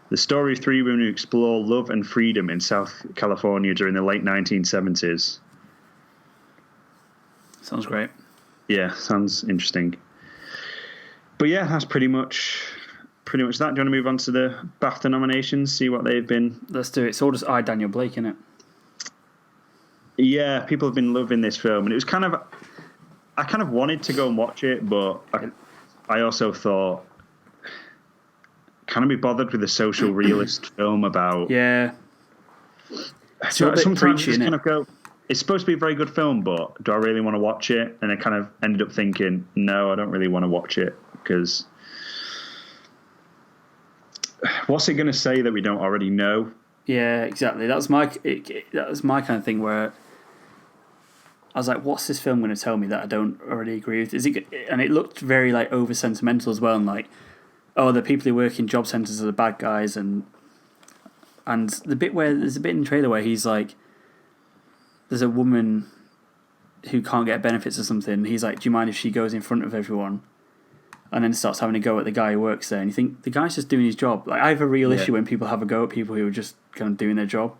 the story of three women who explore love and freedom in South California during the late 1970s. Sounds great. Yeah, sounds interesting. But yeah, that's pretty much that. Do you want to move on to the BAFTA nominations, see what they've been? Let's do it. It's all just Daniel Blake, isn't it? Yeah, people have been loving this film, and it was I kind of wanted to go and watch it, but I also thought, can I be bothered with a social realist film about? Yeah. So sometimes you just kind of go, it's supposed to be a very good film, but do I really want to watch it? And I kind of ended up thinking, no, I don't really want to watch it, because what's it going to say that we don't already know? Yeah, exactly. That was my kind of thing where I was like, what's this film going to tell me that I don't already agree with? And it looked very like over sentimental as well, and like, oh, the people who work in job centres are the bad guys, and the bit where there's a bit in the trailer where he's like, there's a woman who can't get benefits or something, and he's like, do you mind if she goes in front of everyone? And then starts having a go at the guy who works there. And you think, the guy's just doing his job. Like, I have a real issue when people have a go at people who are just kind of doing their job.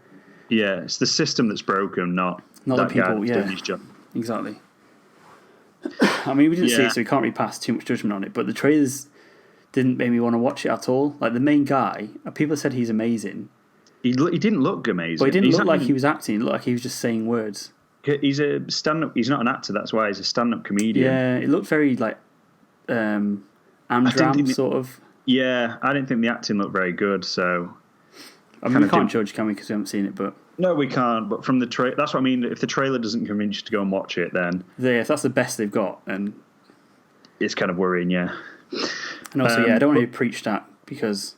Yeah, it's the system that's broken, not the people doing his job. Exactly. I mean, we didn't see it, so we can't really pass too much judgment on it. But the trailers didn't make me want to watch it at all. Like, the main guy, people said he's amazing. He didn't look amazing. But he didn't look like he was acting. He looked like he was just saying words. He's a stand-up. He's not an actor, that's why. He's a stand-up comedian. Yeah, it looked very, like, Amdram, sort of. Yeah, I didn't think the acting looked very good, so... I mean, we can't judge, can we, because we haven't seen it, but... No, we can't, but from the trailer... That's what I mean, if the trailer doesn't convince you to go and watch it, then... Yeah, if that's the best they've got, and... It's kind of worrying, yeah. And also, I don't want to preach that, because...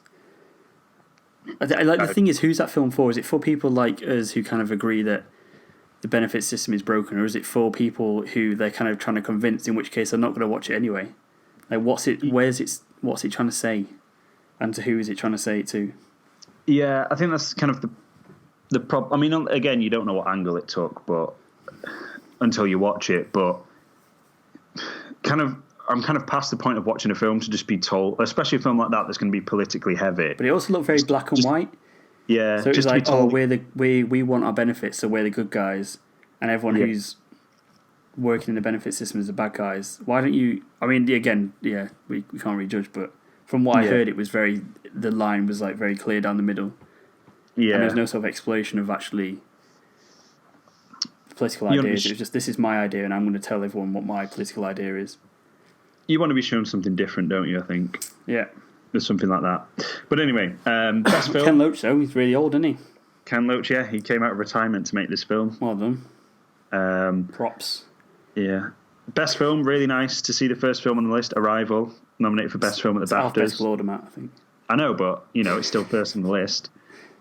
the thing is, who's that film for? Is it for people like us who kind of agree that the benefit system is broken, or is it for people who they're kind of trying to convince, in which case they're not going to watch it anyway? Like, what's it trying to say, and to who is it trying to say it to? Yeah, I think that's kind of the problem. I mean, again, you don't know what angle it took, but until you watch it. But I'm kind of past the point of watching a film to just be told, especially a film like that that's going to be politically heavy. But it also looked very black and white. Yeah, so it's like, we want our benefits, so we're the good guys, and everyone who's working in the benefit system is the bad guys. Why don't you? I mean, again, we can't really judge, but from what I heard, it was the line was like very clear down the middle. Yeah, and there's no sort of exploration of actually political ideas. It was just, this is my idea, and I'm going to tell everyone what my political idea is. You want to be shown something different, don't you? I think. Yeah. There's something like that. But anyway, best film. Ken Loach, though, he's really old, isn't he? Ken Loach, yeah, he came out of retirement to make this film. Well done. Props. Yeah. Best film, really nice to see the first film on the list, Arrival, nominated for best film at the BAFTAs. Alphabetical order, Matt, I think. I know, but, it's still first on the list.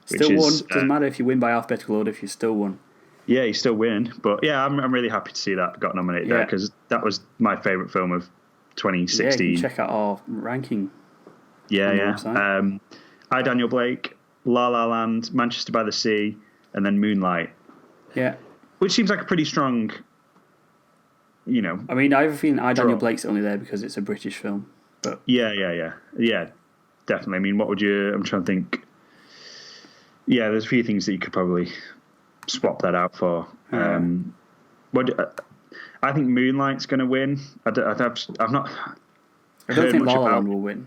Still won. Doesn't matter if you win by alphabetical order if you still won. Yeah, you still win. But, yeah, I'm really happy to see that got nominated there, because that was my favourite film of 2016. Yeah, you can check out our ranking. Yeah. I, Daniel Blake, La La Land, Manchester by the Sea, and then Moonlight. Yeah. Which seems like a pretty strong, I mean, I have a feeling Daniel Blake's only there because it's a British film. But Yeah, definitely. I mean, what would you... I'm trying to think. Yeah, there's a few things that you could probably swap that out for. I think Moonlight's going to win. I've not. I don't think La La Land will win.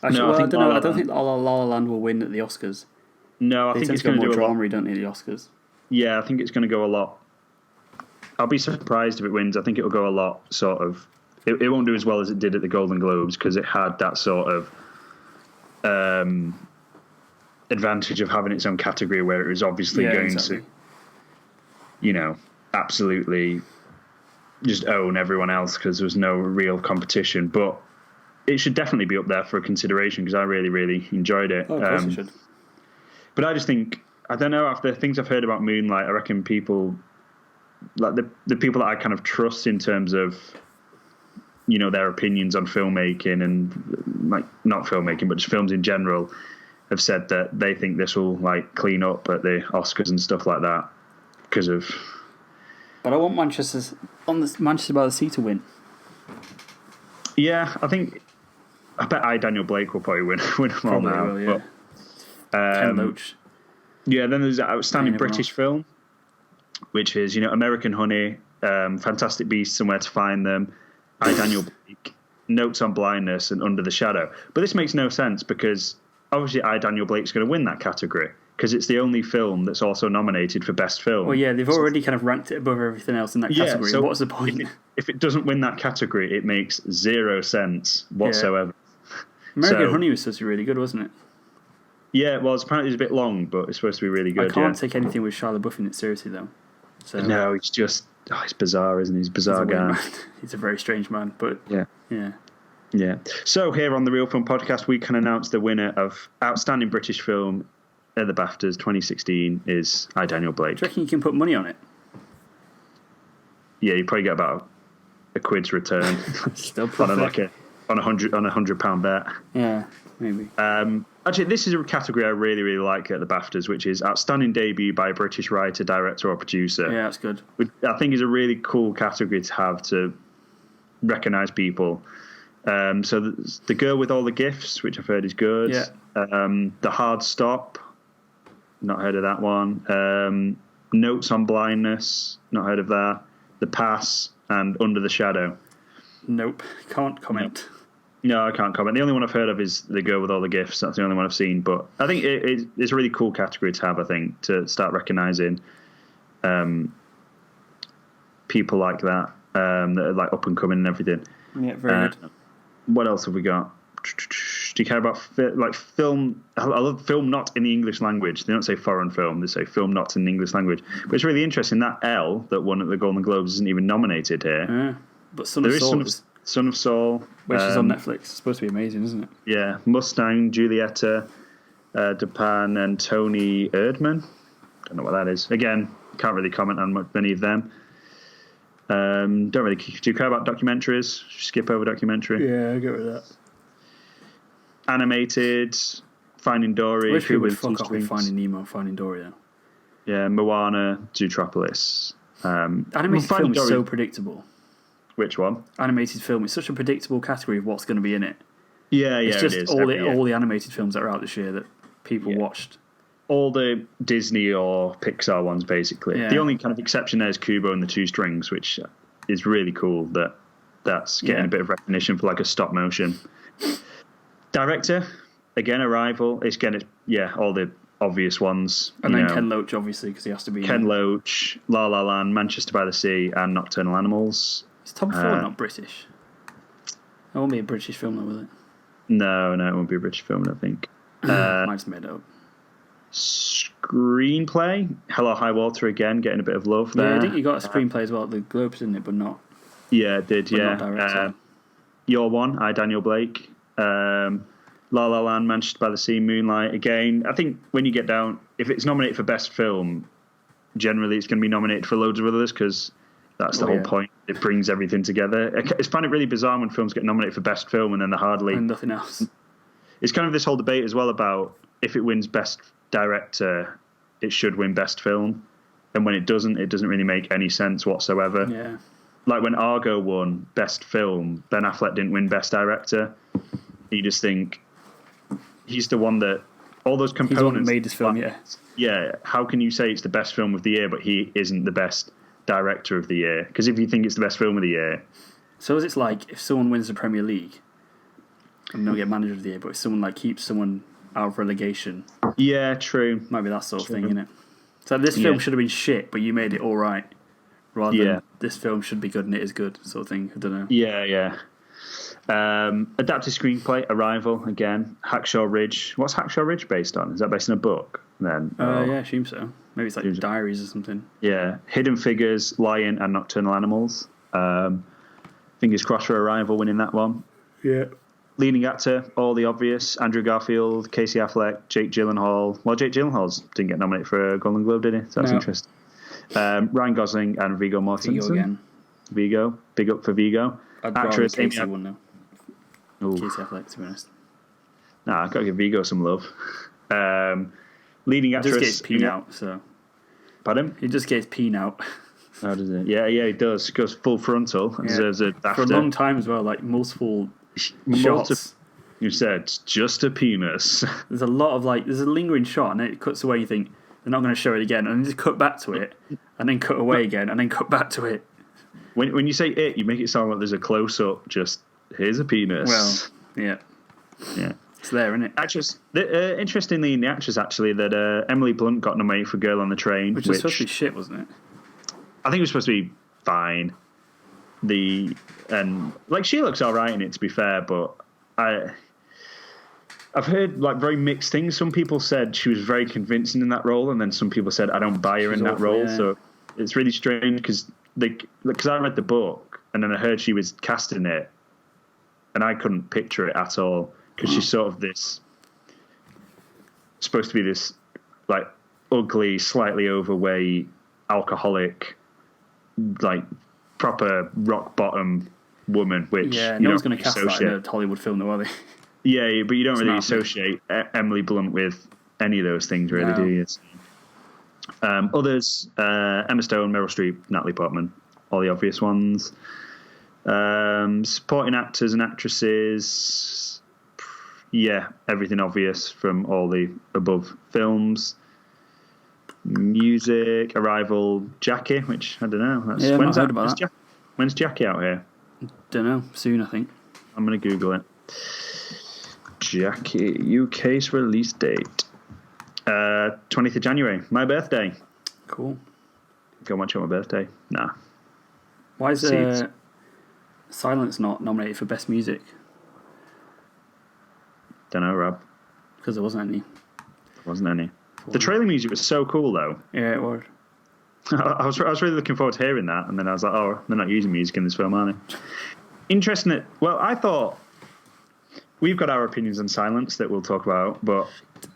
Actually, No, I don't know. I don't think La La Land will win at the Oscars. No, I think it's going to do more drama, don't they, the Oscars? Yeah, I think it's going to go a lot. I'll be surprised if it wins. I think it'll go a lot sort of. It won't do as well as it did at the Golden Globes because it had that sort of advantage of having its own category where it was obviously going to, absolutely just own everyone else because there was no real competition. But it should definitely be up there for a consideration because I really, really enjoyed it. Oh, of course it should. But I just think, I don't know, after things I've heard about Moonlight, I reckon people, like the people that I kind of trust in terms of, their opinions on filmmaking and like not filmmaking, but just films in general, have said that they think this will like clean up at the Oscars and stuff like that because of. But I want Manchester by the Sea to win. Yeah, I bet Daniel Blake will probably win them all now. Will, yeah. But, Ken Loach. Yeah, then there's that outstanding British film, which is American Honey, Fantastic Beasts and Where to Find Them, Daniel Blake, Notes on Blindness, and Under the Shadow. But this makes no sense because obviously Daniel Blake's going to win that category because it's the only film that's also nominated for Best Film. Well, yeah, they've already kind of ranked it above everything else in that category. So what's the point? If it doesn't win that category, it makes zero sense whatsoever. Yeah. American Honey was supposed to be really good, wasn't it? Yeah, well, apparently it's a bit long, but it's supposed to be really good. I can't take anything with Shia LaBeouf in it seriously, though. So, no, he's just... he's bizarre, isn't he? He's a bizarre guy. He's a very strange man, but... Yeah. So here on the Real Film Podcast, we can announce the winner of Outstanding British Film at the BAFTAs 2016 is Daniel Blake. Do you reckon you can put money on it? Yeah, you probably get about a quid's return. Still profit. on a £100 bet. Yeah, maybe. Actually, this is a category I really, really like at the BAFTAs, which is Outstanding Debut by a British Writer, Director or Producer. Yeah, that's good. Which I think is a really cool category to have to recognise people. So The Girl with All the Gifts, which I've heard is good. Yeah. The Hard Stop, not heard of that one. Notes on Blindness, not heard of that. The Pass and Under the Shadow. Nope, can't comment. No, I can't comment. The only one I've heard of is The Girl with All the Gifts. That's the only one I've seen. But I think it's a really cool category to have, I think, to start recognising people like that that are like up and coming and everything. Yeah, very good. What else have we got? Do you care about film? I love film not in the English language. They don't say foreign film. They say film not in the English language. But it's really interesting that Elle that won at the Golden Globes isn't even nominated here. Yeah, but Son of Saul, which is on Netflix. It's supposed to be amazing, isn't it? Yeah, Mustang, Julieta, Depan, and Tony Erdmann. Don't know what that is. Again, can't really comment on many of them. Don't really. Do you care about documentaries? Skip over documentary. Yeah, I go with that. Animated, Finding Dory. I wish we would fuck off with Finding Nemo and Finding Dory, though. Yeah, Moana, Zootropolis. Animated film is so predictable. Which one? Animated film. It's such a predictable category of what's going to be in it. Yeah, it's just it is. all the animated films that are out this year that people watched. All the Disney or Pixar ones, basically. Yeah. The only kind of exception there is Kubo and the Two Strings, which is really cool that's getting a bit of recognition for like a stop motion. Director, again, Arrival. It's all the obvious ones. And then Ken Loach, obviously, because he has to be. Ken Loach, La La Land, Manchester by the Sea, and Nocturnal Animals. Is Tom Ford not British? It won't be a British film, though, will it? No, it won't be a British film, I think. Might just made it up. Screenplay, Hello High Water again, getting a bit of love there. Yeah, I think you got a screenplay as well at the Globes, didn't it? But not. Yeah, it did. Not director. Your One, Daniel Blake. La La Land, Manchester by the Sea, Moonlight. Again, I think when you get down, if it's nominated for Best Film, generally it's going to be nominated for loads of others because that's the whole point. It brings everything together. I find it really bizarre when films get nominated for Best Film and then they're hardly... And nothing else. It's kind of this whole debate as well about if it wins Best Director, it should win Best Film. And when it doesn't really make any sense whatsoever. Yeah. Like when Argo won Best Film, Ben Affleck didn't win Best Director. You just think he's the one that all those components made this film. Yeah. How can you say it's the best film of the year, but he isn't the best director of the year. Because if you think it's the best film of the year... So it's like if someone wins the Premier League and they'll get manager of the year, but if someone like keeps someone out of relegation... Yeah, true. Might be that sort of thing, innit? So this film should have been shit, but you made it all right. Rather than this film should be good and it is good, sort of thing. I don't know. Yeah. Adapted screenplay, Arrival, again. Hacksaw Ridge. What's Hacksaw Ridge based on? Is that based on a book? Then? Yeah, I assume so. Maybe it's like diaries or something. Yeah. Hidden Figures, Lion and Nocturnal Animals. Fingers crossed for Arrival winning that one. Yeah. Leading actor, all the obvious. Andrew Garfield, Casey Affleck, Jake Gyllenhaal. Well, Jake Gyllenhaal didn't get nominated for a Golden Globe, did he? So that's interesting. Ryan Gosling and Viggo Mortensen. Viggo again. Viggo. Big up for Viggo. I'd actress rather Casey one now. Casey Affleck, to be honest. Nah, I've got to give Viggo some love. Leading actress... He just gets peen out, so... Pardon? He just gets peen out. How does it? Yeah, he does. He goes full frontal. And deserves a BAFTA. For a long time as well, like multiple shots. You said, just a penis. There's a lot of there's a lingering shot and it cuts away, you think, they're not going to show it again, and then just cut back to it, and then cut away again, and then cut back to it. When you say it, you make it sound like there's a close-up, just, here's a penis. Well, yeah. It's there, isn't it? Actress, interestingly, in the actress, actually, that Emily Blunt got nominated for Girl on the Train. Which was supposed to be shit, wasn't it? I think it was supposed to be fine. She looks all right in it, to be fair, but I've heard very mixed things. Some people said she was very convincing in that role, and then some people said I don't buy her in that role. Yeah. So it's really strange because I read the book and then I heard she was casting it, and I couldn't picture it at all because she's sort of supposed to be this ugly, slightly overweight, alcoholic, proper rock bottom woman. Which no one's going to cast that in a Hollywood film, though, are they? Yeah, but you don't really associate Emily Blunt with any of those things, really, do you? Others, Emma Stone, Meryl Streep, Natalie Portman, all the obvious ones. Supporting actors and actresses, everything obvious from all the above films. Music, Arrival, Jackie, which, I don't know. When's Jackie out here? Don't know. Soon, I think. I'm going to Google it. Jackie, UK's release date. 20th of January. My birthday. Cool. Go watch it on my birthday. Nah. Why is Silence not nominated for Best Music? Don't know, Rob. Because there wasn't any. There wasn't any. The trailer music was so cool, though. Yeah, it was. I was really looking forward to hearing that, and then I was like, oh, they're not using music in this film, are they? Interesting that... Well, I thought... We've got our opinions on Silence that we'll talk about, but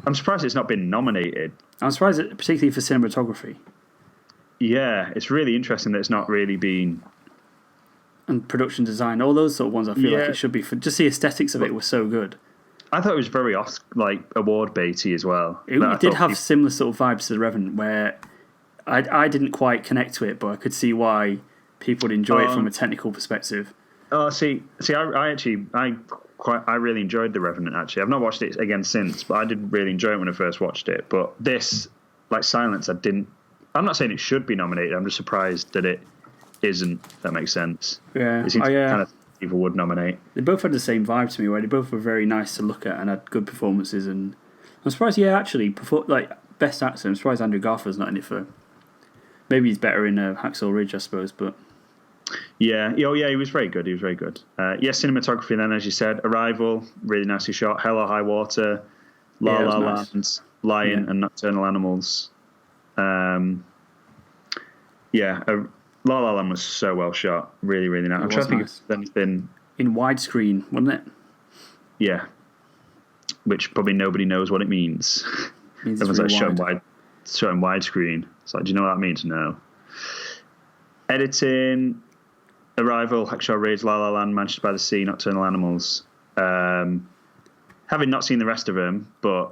I'm surprised it's not been nominated. I'm surprised, particularly for cinematography. Yeah, it's really interesting that it's not really been... And production design, all those sort of ones I feel like it should be. Just the aesthetics of it was so good. I thought it was very award baity as well. It did have similar sort of vibes to The Revenant, where I didn't quite connect to it, but I could see why people would enjoy it from a technical perspective. I really enjoyed The Revenant, actually. I've not watched it again since, but I did really enjoy it when I first watched it. But this, Silence, I'm not saying it should be nominated. I'm just surprised that it isn't, if that makes sense. Yeah. It seems kind of people would nominate. They both had the same vibe to me, where they both were very nice to look at and had good performances. And I'm surprised, Best Actor, I'm surprised Andrew Garfield's not in it for... Maybe he's better in Hacksaw Ridge, I suppose, but... Yeah, he was very good. Cinematography then, as you said. Arrival, really nicely shot. Hell or High Water, La La Land, Lion, and Nocturnal Animals. La La Land was so well shot. Really, really nice. I'm trying to think if there's anything... In widescreen, wasn't it? Yeah. Which probably nobody knows what it means. Everyone's really shot in widescreen. It's like, do you know what that means? No. Editing, Arrival, Hacksaw Ridge, La La Land, Manchester by the Sea, Nocturnal Animals. Having not seen the rest of them, but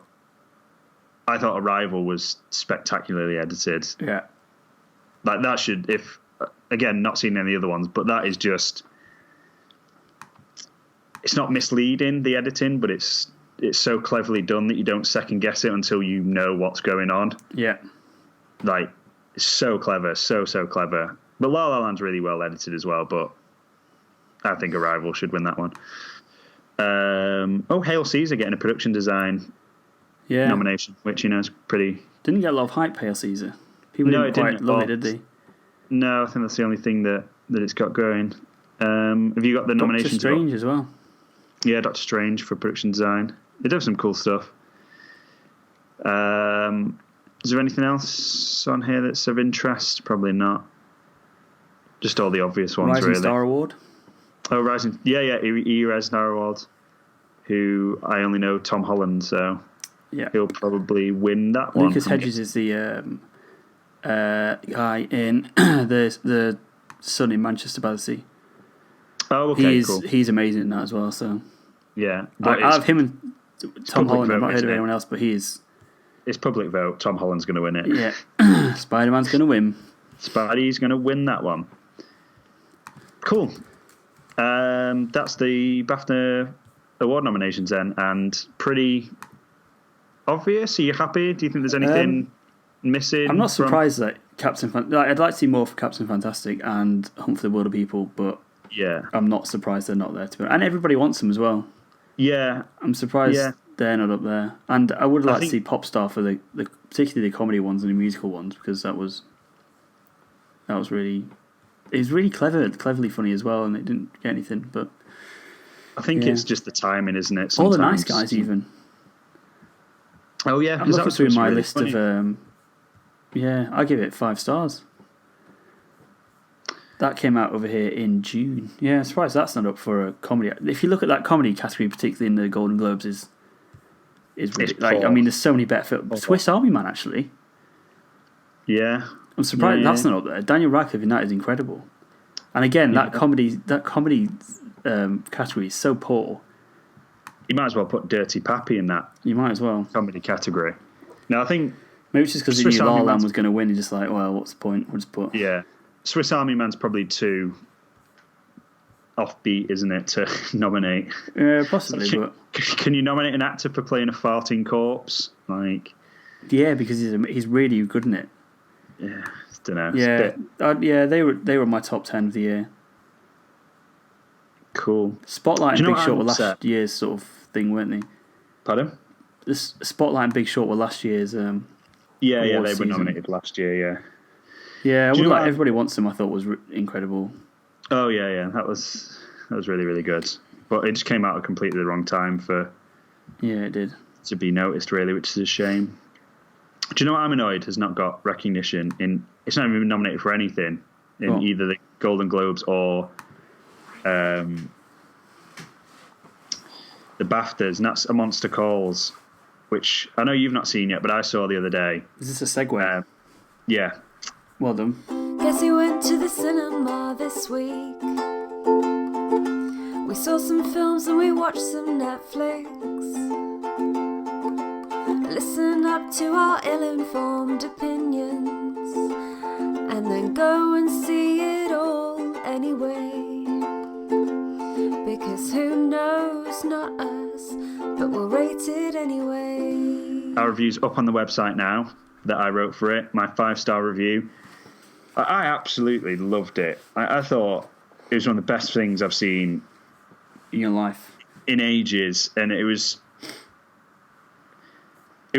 I thought Arrival was spectacularly edited. Yeah. That should, again, not seen any other ones, but that is just... It's not misleading, the editing, but it's so cleverly done that you don't second guess it until you know what's going on. Yeah. It's so clever, so clever. But La La Land's really well edited as well, but I think Arrival should win that one. Hail Caesar getting a production design nomination, which, is pretty... Didn't get a lot of hype, Hail Caesar. People didn't quite love it, did they? No, I think that's the only thing that it's got going. Have you got the nominations? Doctor Strange as well. Yeah, Doctor Strange for production design. They do have some cool stuff. Is there anything else on here that's of interest? Probably not. Just all the obvious ones, Rising really. Star Award. Oh, Rising... Yeah, Rising Star Award, who I only know Tom Holland, so he'll probably win that one. Lucas Hedges is the guy in the Sun in Manchester by the Sea. Oh, okay, cool. He's amazing in that as well, so... Yeah. Out of him and Tom Holland, I've not heard of anyone else, but he is... It's public vote. Tom Holland's going to win it. Yeah. Spider-Man's going to win. Spidey's going to win that one. Cool. That's the BAFTA award nominations then, and pretty obvious. Are you happy? Do you think there's anything missing? I'm not surprised that I'd like to see more for Captain Fantastic and Hunt for the Wilder People, but I'm not surprised they're not there. And everybody wants them as well. Yeah. I'm surprised they're not up there. And I would like to see Popstar for the particularly the comedy ones and the musical ones, because that was really... It was really cleverly funny as well, and it didn't get anything. But I think it's just the timing, isn't it? Sometimes. All the Nice Guys, even. Oh yeah, I'm looking through my list of. I give it 5 stars. That came out over here in June. Yeah, I'm surprised that's not up for a comedy. If you look at that comedy category, particularly in the Golden Globes, is really, like, I mean, there's so many better films. Swiss Army Man, actually. Yeah. I'm surprised that's not up there. Daniel Radcliffe in that is incredible. And again, that comedy category is so poor. You might as well put Dirty Pappy in that. You might as well. Comedy category. Now, I think... Maybe it's just because he knew La La Land was going to win. He's just like, well, what's the point? We'll just put... Yeah. Swiss Army Man's probably too offbeat, isn't it, to nominate? Yeah, possibly, but... Can you nominate an actor for playing a farting corpse? Like... Yeah, because he's really good in it. Yeah, I don't know. Yeah, they were my top 10 of the year. Cool. Spotlight and Big Short were last year's sort of thing, weren't they? Pardon? The Spotlight and Big Short were last year's. They were nominated last year. Yeah. Yeah, Everybody Wants Them. I thought was incredible. Oh yeah, that was really, really good. But it just came out at completely the wrong time for. Yeah, it did. To be noticed, really, which is a shame. Do you know what I'm annoyed has not got recognition in? It's not even nominated for anything in either the Golden Globes or the BAFTAs, and that's A Monster Calls, which I know you've not seen yet, but I saw the other day. Is this a segue? Yeah. Well done. Guess you went to the cinema this week. We saw some films and we watched some Netflix. Listen up to our ill-informed opinions and then go and see it all anyway. Because who knows, not us, but we'll rate it anyway. Our review's up on the website now that I wrote for it, my 5-star review. I absolutely loved it. I thought it was one of the best things I've seen in your life in ages, and it was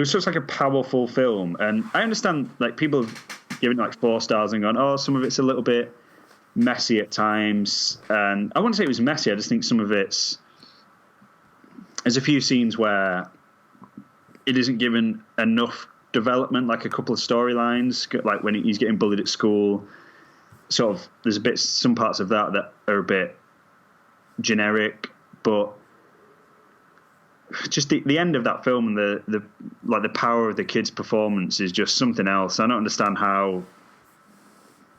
such like a powerful film. And I understand like people have given it like 4 stars and gone, oh, some of it's a little bit messy at times. And I wouldn't say it was messy. I just think some of there's a few scenes where it isn't given enough development, like a couple of storylines, like when he's getting bullied at school. Sort of, there's some parts of that are a bit generic, but just the end of that film and the power of the kid's performance is just something else. I don't understand how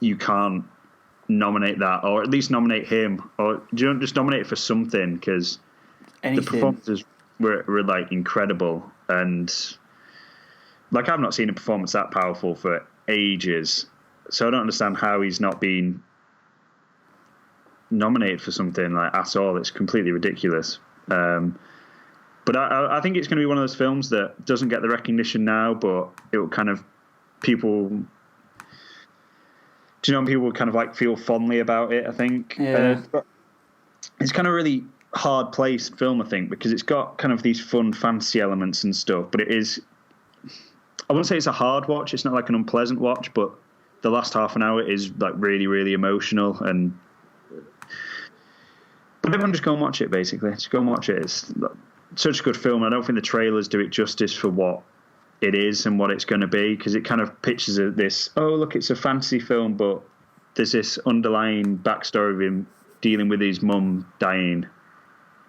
you can't nominate that, or at least nominate him, or do you don't just nominate it for something, because the performances were like incredible, and like I've not seen a performance that powerful for ages, so I don't understand how he's not been nominated for something like at all. It's completely ridiculous. But I think it's going to be one of those films that doesn't get the recognition now, but it will kind of, people Do you know, people kind of like feel fondly about it, I think. Yeah. It's kind of a really hard placed film, I think, because it's got kind of these fun fantasy elements and stuff, but it is, I wouldn't say it's a hard watch, it's not like an unpleasant watch, but the last half an hour is like really, really emotional. But everyone just go and watch it, basically. Just go and watch it. It's such a good film. I don't think the trailers do it justice for what it is and what it's going to be, because it kind of pitches this, oh, look, it's a fantasy film, but there's this underlying backstory of him dealing with his mum dying.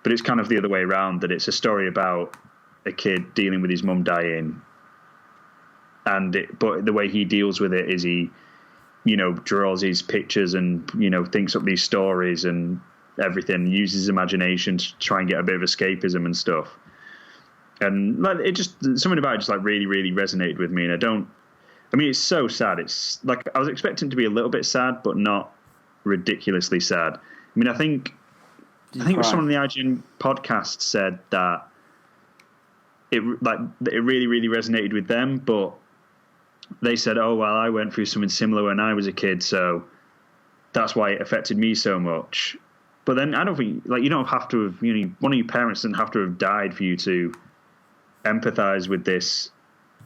But it's kind of the other way around, that it's a story about a kid dealing with his mum dying. But the way he deals with it is he, draws his pictures and, thinks up these stories and everything, uses his imagination to try and get a bit of escapism and stuff. And like, it just, something about it just like really, really resonated with me. And it's so sad. It's like, I was expecting it to be a little bit sad, but not ridiculously sad. I mean, I think it was someone on the IGN podcast said that it really, really resonated with them, but they said, oh, well, I went through something similar when I was a kid, so that's why it affected me so much. But then I don't think, like, you don't have to have, one of your parents doesn't have to have died for you to empathize with this,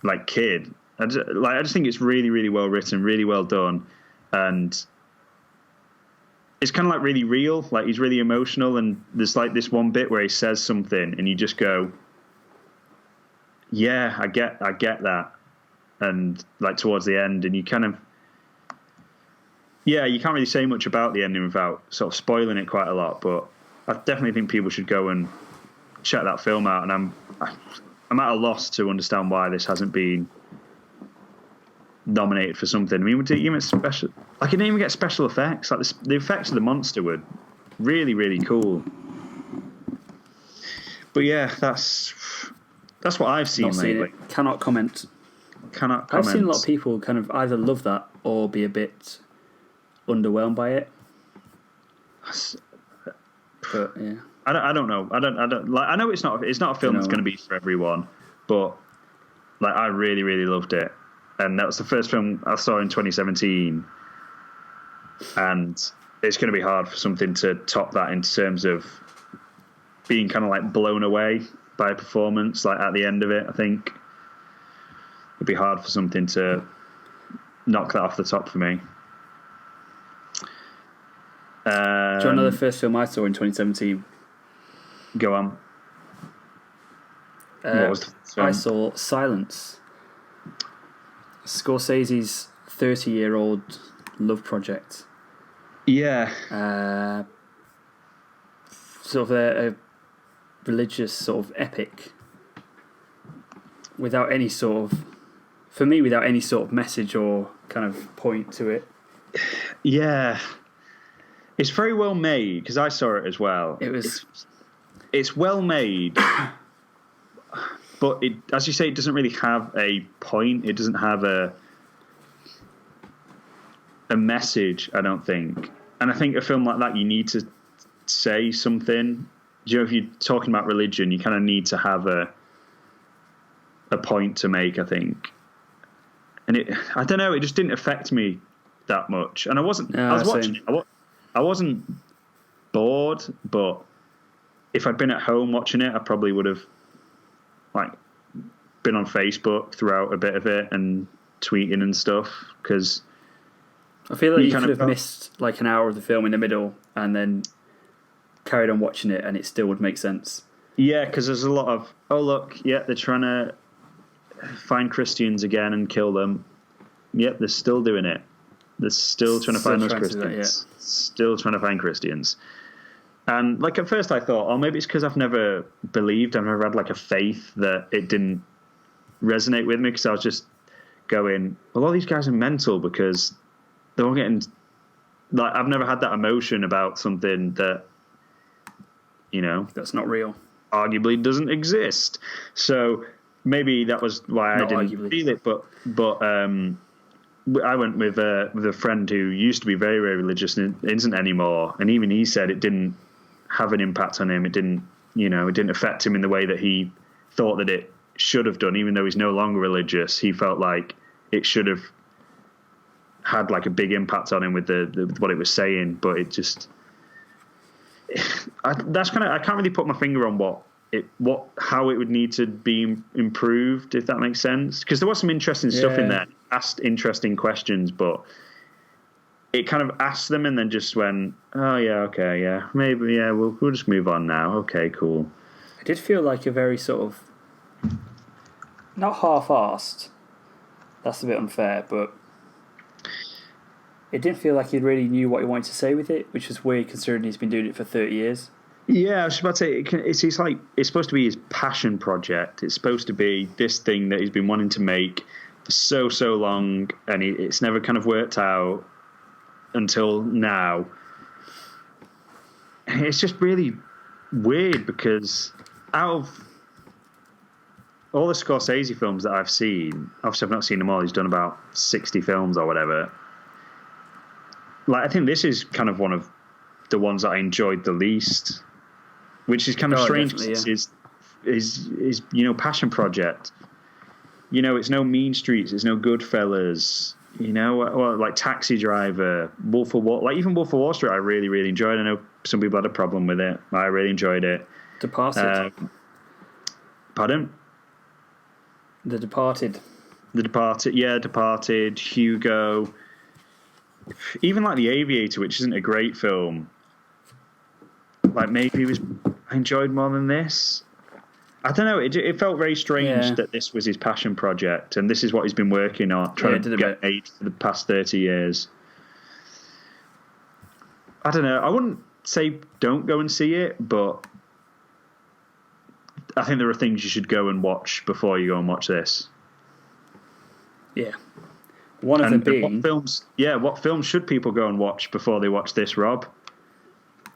like, kid. I just think it's really, really well written, really well done, and it's kind of like really real. Like, he's really emotional, and there's like this one bit where he says something, and you just go, "Yeah, I get that." And like towards the end, and you kind of, you can't really say much about the ending without sort of spoiling it quite a lot. But I definitely think people should go and check that film out. And I'm at a loss to understand why this hasn't been nominated for something. I mean, it didn't even get special effects. Like the effects of the monster were really, really cool. But yeah, that's what I've seen lately. Cannot comment. I've seen a lot of people kind of either love that or be a bit underwhelmed by it. But yeah, I don't know. I don't like. I know it's not a film that's going to be for everyone, but like I really, really loved it. And that was the first film I saw in 2017. And it's going to be hard for something to top that in terms of being kind of like blown away by a performance, like at the end of it. I think it'd be hard for something to knock that off the top for me. Do you know the first film I saw in 2017? Go on. What was the film? I saw Silence. Scorsese's 30-year-old love project. Yeah. Sort of a religious sort of epic without any sort of message or kind of point to it. Yeah. It's very well made, because I saw it as well. It's well made. But as you say, it doesn't really have a point. It doesn't have a message, I don't think. And I think a film like that, you need to say something. If you're talking about religion, you kind of need to have a point to make, I think. And I don't know, it just didn't affect me that much. And I was watching it. I wasn't bored, but if I'd been at home watching it, I probably would have like been on Facebook throughout a bit of it and tweeting and stuff, because I feel like you could have missed like an hour of the film in the middle and then carried on watching it and it still would make sense. Yeah, because there's a lot of, oh look, yeah, they're trying to find Christians again and kill them. Yep, they're still doing it. They're still trying to find those Christians. Still trying to find Christians. And like at first I thought, oh, maybe it's because I've never believed, I've never had like a faith, that it didn't resonate with me, because I was just going, well, all these guys are mental, because they're all getting, like, I've never had that emotion about something that, that's not real, arguably doesn't exist. So maybe that was why I didn't feel it. But I went with a friend who used to be very, very religious and isn't anymore, and even he said it didn't have an impact on him. It didn't, it didn't affect him in the way that he thought that it should have done. Even though he's no longer religious, he felt like it should have had like a big impact on him with the what it was saying, but it just I can't really put my finger on how it would need to be improved, if that makes sense, because there was some interesting stuff in there, asked interesting questions, but it kind of asked them and then just went, oh yeah, okay, yeah, maybe, yeah, we'll just move on now. Okay, cool. It did feel like a very sort of not half-arsed. That's a bit unfair, but it didn't feel like he really knew what he wanted to say with it, which is weird considering he's been doing it for 30 years. Yeah, I was about to say, it's supposed to be his passion project. It's supposed to be this thing that he's been wanting to make for so long, and it's never kind of worked out until now. It's just really weird because out of all the Scorsese films that I've seen, obviously I've not seen them all, he's done about 60 films or whatever. Like, I think this is kind of one of the ones that I enjoyed the least, which is kind of strange because his passion project. It's no Mean Streets, it's no Goodfellas, or like Taxi Driver, Wolf of Wall, like even Wolf of Wall Street I really, really enjoyed. I know some people had a problem with it. I really enjoyed it. Departed. Pardon? The Departed. Departed, Hugo. Even like The Aviator, which isn't a great film, like maybe I enjoyed more than this. I don't know. It felt very strange that this was his passion project, and this is what he's been working on, trying to get made for the past 30 years. I don't know. I wouldn't say don't go and see it, but I think there are things you should go and watch before you go and watch this. Yeah. One of them being... What films should people go and watch before they watch this, Rob?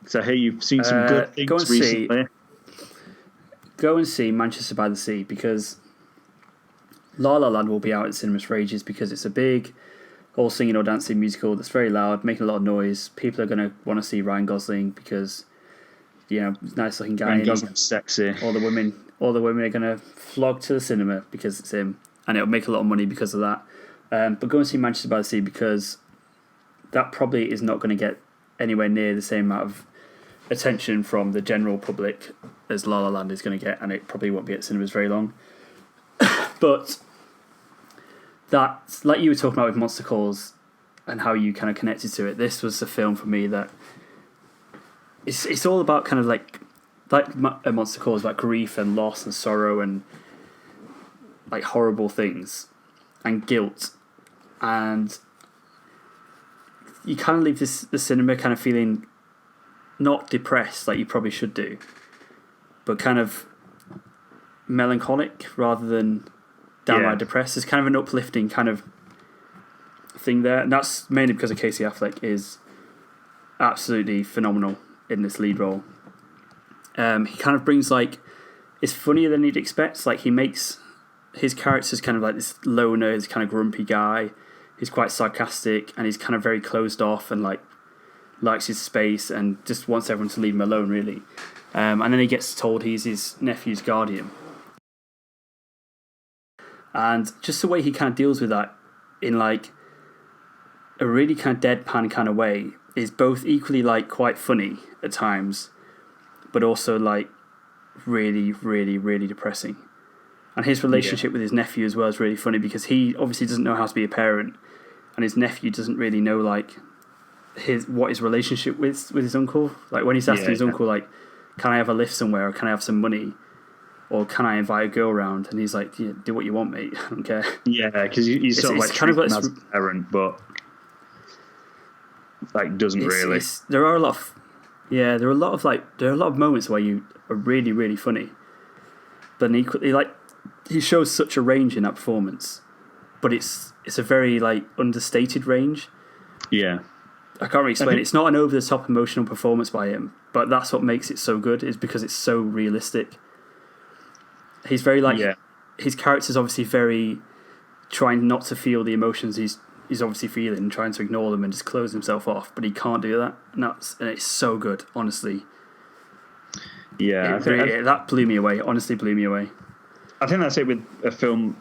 So, hey, you've seen some good things recently. Go and see Manchester by the Sea, because La La Land will be out in cinemas for ages, because it's a big, all singing or dancing musical that's very loud, making a lot of noise. People are going to want to see Ryan Gosling because, nice looking guy. Ryan Gosling's sexy. All the women are going to flock to the cinema because it's him, and it'll make a lot of money because of that. But go and see Manchester by the Sea, because that probably is not going to get anywhere near the same amount of attention from the general public as La La Land is going to get, and it probably won't be at cinemas very long. But that's like you were talking about with Monster Calls and how you kind of connected to it. This was a film for me that it's all about kind of like a Monster Calls, about grief and loss and sorrow and like horrible things and guilt, and you kind of leave the cinema kind of feeling not depressed like you probably should do, but kind of melancholic rather than downright depressed. There's kind of an uplifting kind of thing there, and that's mainly because of Casey Affleck is absolutely phenomenal in this lead role. He kind of brings it's funnier than you'd expect. Like, he makes his character's kind of like this loner, this kind of grumpy guy. He's quite sarcastic, and he's kind of very closed off and likes his space and just wants everyone to leave him alone, really. And then he gets told he's his nephew's guardian. And just the way he kind of deals with that in a really kind of deadpan kind of way is both equally quite funny at times, but also really, really, really depressing. And his relationship with his nephew as well is really funny, because he obviously doesn't know how to be a parent, and his nephew doesn't really know what his relationship with his uncle. Like, when he's asking his uncle, can I have a lift somewhere, or can I have some money, or can I invite a girl around? And he's like, do what you want, mate. I don't care. Yeah, because he's sort of kind of as a parent, but doesn't really. There are a lot of moments where you are really, really funny, but equally he shows such a range in that performance, but it's a very understated range. Yeah. I can't really explain it. It's not an over-the-top emotional performance by him, but that's what makes it so good, is because it's so realistic. He's very his character's obviously very trying not to feel the emotions he's obviously feeling, and trying to ignore them and just close himself off, but he can't do that. And it's so good, honestly. Yeah. That blew me away. Honestly blew me away. I think that's it with a film.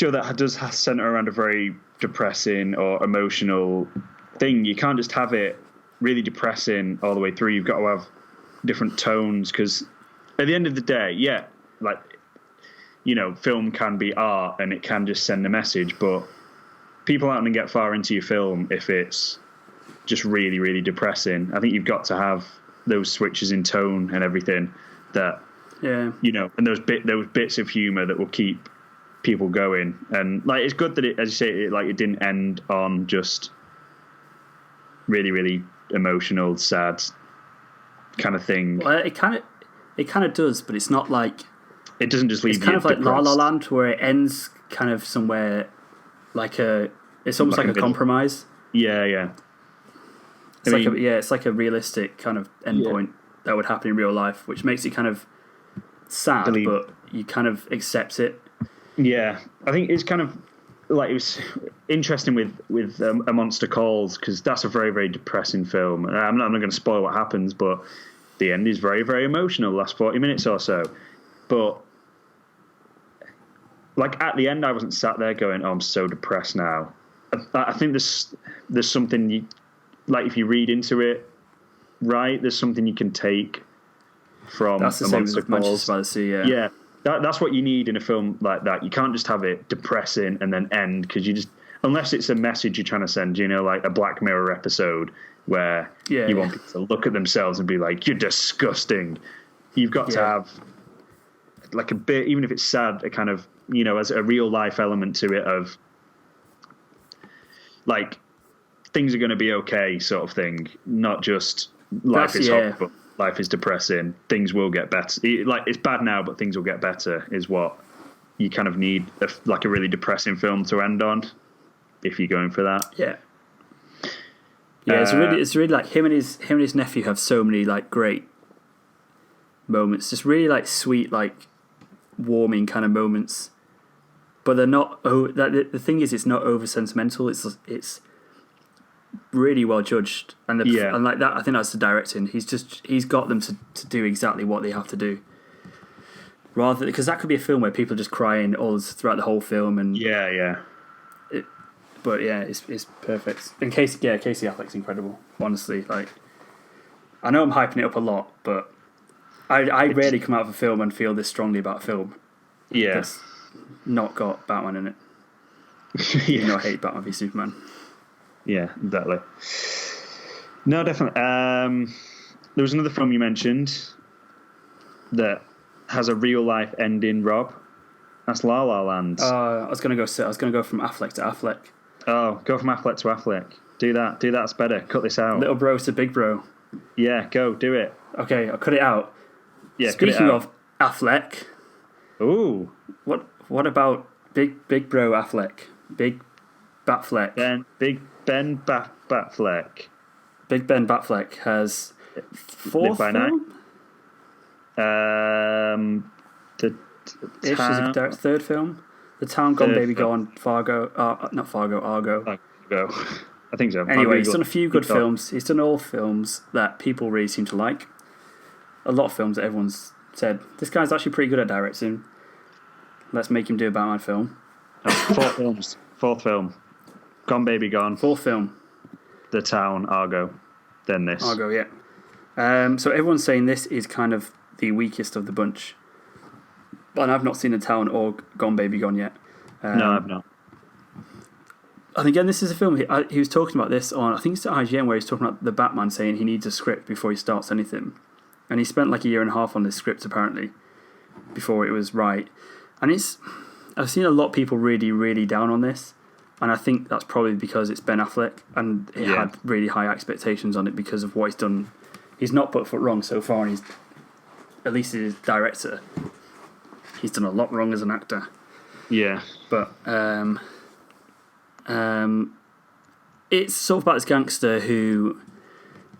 that does centre around a very depressing or emotional thing. You can't just have it really depressing all the way through. You've got to have different tones, because at the end of the day, film can be art and it can just send a message, but people aren't going to get far into your film if it's just really, really depressing. I think you've got to have those switches in tone and everything that, and those bits of humour that will keep people going. And like, it's good that it, as you say, it didn't end on just really, really emotional, sad kind of thing. Well, it kind of does, but it's not like, it doesn't just leave you kind of like depressed. La La Land, where it ends kind of somewhere it's almost like a compromise. Yeah. It's like a realistic kind of endpoint that would happen in real life, which makes it kind of sad, but you kind of accept it. Yeah, I think it's kind of like, it was interesting with A Monster Calls, because that's a very, very depressing film. I'm not going to spoil what happens, but the end is very, very emotional, the last 40 minutes or so. But like, at the end, I wasn't sat there going, "Oh, I'm so depressed now." I think there's something you, like, if you read into it right, there's something you can take from that's the A same Monster with Manchester by the Sea. Yeah. That's what you need in a film like that. You can't just have it depressing and then end, because unless it's a message you're trying to send, like a Black Mirror episode where you want people to look at themselves and be like, "You're disgusting." You've got to have like a bit, even if it's sad, a kind of, as a real life element to it of like, things are going to be okay sort of thing, not just life is horrible. Life is depressing. Things will get better. Like, it's bad now, but things will get better is what you kind of need, like a really depressing film to end on, if you're going for that. Yeah. Yeah, it's really like him and his nephew have so many like great moments, just really like sweet, like warming kind of moments. But they're not. The thing is, it's not over sentimental. It's really well judged, and like that. I think that's the directing. He's got them to do exactly what they have to do. Rather, because that could be a film where people are just crying all throughout the whole film, and but it's perfect. And Casey Affleck's incredible. Honestly, like, I know I'm hyping it up a lot, but I rarely come out of a film and feel this strongly about a film. Yeah, that's not got Batman in it. I hate Batman v Superman. Yeah, exactly. No, definitely. There was another film you mentioned that has a real life ending, Rob. That's La La Land. I was gonna go from Affleck to Affleck. Oh, go from Affleck to Affleck. Do that. That's better. Cut this out. Little bro to big bro. Yeah, go do it. Okay, I'll cut it out. Yeah. Speaking of Affleck. Ooh. What about big bro Affleck? Big Batfleck. Big Ben Batfleck. Big Ben Batfleck has fourth film? Third film. The Town Gone Baby Gone, Fargo. Not Fargo, Argo. Argo. I think so. Anyway, he's done a few good films. He's done all films that people really seem to like. A lot of films that everyone's said, this guy's actually pretty good at directing. Let's make him do a Batman film. Fourth film. Gone Baby Gone. Fourth film. The Town, Argo. Then this. Argo, yeah. So everyone's saying this is kind of the weakest of the bunch. And I've not seen The Town or Gone Baby Gone yet. No, I've not. And again, this is a film, he was talking about this on, I think it's at IGN, where he's talking about the Batman, saying he needs a script before he starts anything. And he spent like a year and a half on this script, apparently, before it was right. And I've seen a lot of people really, really down on this. And I think that's probably because it's Ben Affleck, and it had really high expectations on it because of what he's done. He's not put foot wrong so far, and he's, at least as director, he's done a lot wrong as an actor. Yeah. But it's sort of about this gangster who,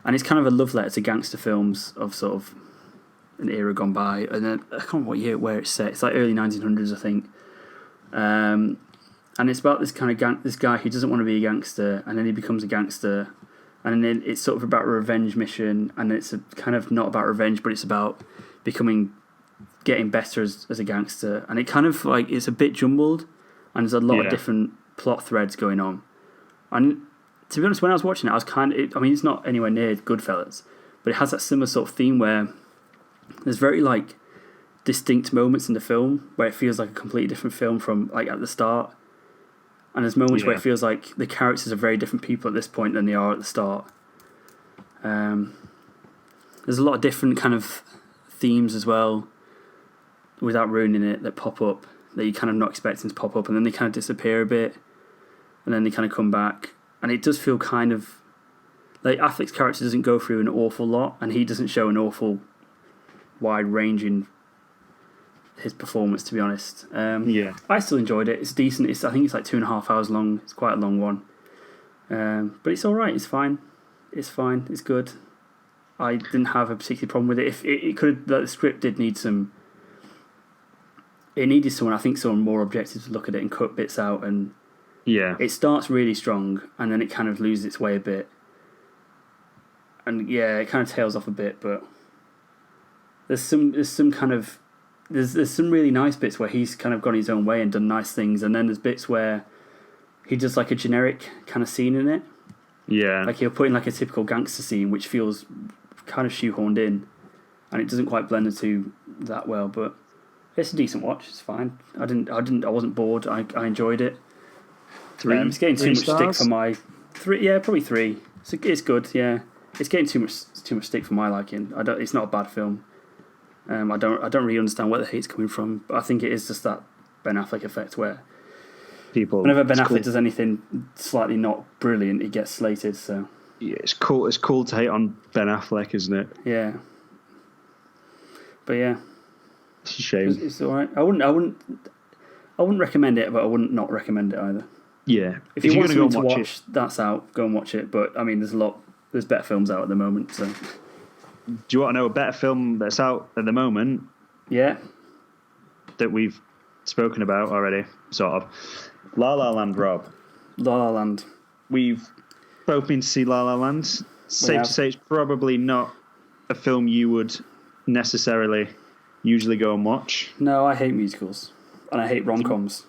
and it's kind of a love letter to gangster films of sort of an era gone by. And then I can't remember what year where it's set. It's like early 1900s, I think. And it's about this kind of this guy who doesn't want to be a gangster, and then he becomes a gangster, and then it's sort of about a revenge mission, and it's kind of not about revenge, but it's about getting better as a gangster, and it kind of like, it's a bit jumbled, and there's a lot of different plot threads going on. And to be honest, when I was watching it, I was it's not anywhere near Goodfellas, but it has that similar sort of theme where there's very like distinct moments in the film where it feels like a completely different film from like at the start, and there's moments where it feels like the characters are very different people at this point than they are at the start. There's a lot of different kind of themes as well, without ruining it, that pop up that you kind of not expecting to pop up, and then they kind of disappear a bit, and then they kind of come back, and it does feel kind of like Affleck's character doesn't go through an awful lot, and he doesn't show an awful wide range in his performance, to be honest. I still enjoyed it. It's decent. I think it's like 2.5 hours long. It's quite a long one, but it's all right. It's fine. It's good. I didn't have a particular problem with it. If it could, the script did need some. It needed someone more objective to look at it and cut bits out, and it starts really strong and then it kind of loses its way a bit, and it kind of tails off a bit. But there's some really nice bits where he's kind of gone his own way and done nice things, and then there's bits where he does like a generic kind of scene in it. Yeah, like he'll put in like a typical gangster scene, which feels kind of shoehorned in, and it doesn't quite blend the two that well. But it's a decent watch. It's fine. I wasn't bored. I enjoyed it. It's getting too much stick for my 3. Yeah, probably 3. It's good. Yeah, it's getting too much stick for my liking. It's not a bad film. I don't really understand where the hate's coming from, but I think it is just that Ben Affleck effect where whenever Ben Affleck does anything slightly not brilliant, he gets slated. So yeah, it's cool. It's cool to hate on Ben Affleck, isn't it? Yeah. But yeah, it's a shame. It's all right. I wouldn't recommend it, but I wouldn't not recommend it either. Yeah. If you want something to watch, that's out. Go and watch it. But I mean, there's better films out at the moment. So. Do you want to know a better film that's out at the moment? Yeah. That we've spoken about already, sort of. La La Land, Rob. La La Land. We've both been to see La La Land. Safe to say it's probably not a film you would necessarily usually go and watch. No, I hate musicals. And I hate rom-coms.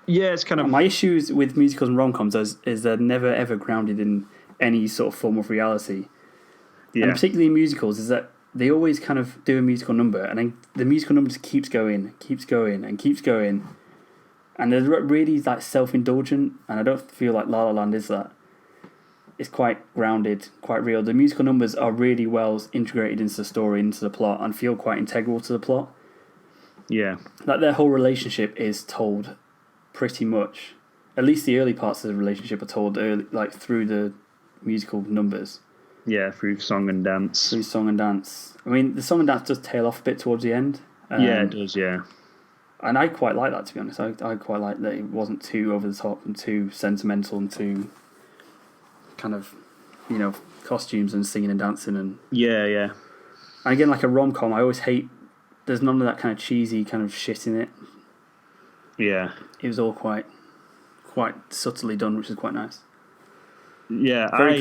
Yeah, it's kind of... My issues with musicals and rom-coms is they're never ever grounded in any sort of form of reality. Yeah. And particularly in musicals is that they always kind of do a musical number, and then the musical number just keeps going. And they're really like self-indulgent, and I don't feel like La La Land is that. It's quite grounded, quite real. The musical numbers are really well integrated into the story, into the plot, and feel quite integral to the plot. Yeah. Like their whole relationship is told pretty much, at least the early parts of the relationship are told early, like through the musical numbers. Yeah, through song and dance. I mean, the song and dance does tail off a bit towards the end. Yeah, it does, yeah. And I quite like that, to be honest. I quite like that it wasn't too over the top and too sentimental and too kind of, costumes and singing and dancing. And yeah. And again, like a rom-com, I always hate... There's none of that kind of cheesy kind of shit in it. Yeah. It was all quite subtly done, which is quite nice. Yeah, very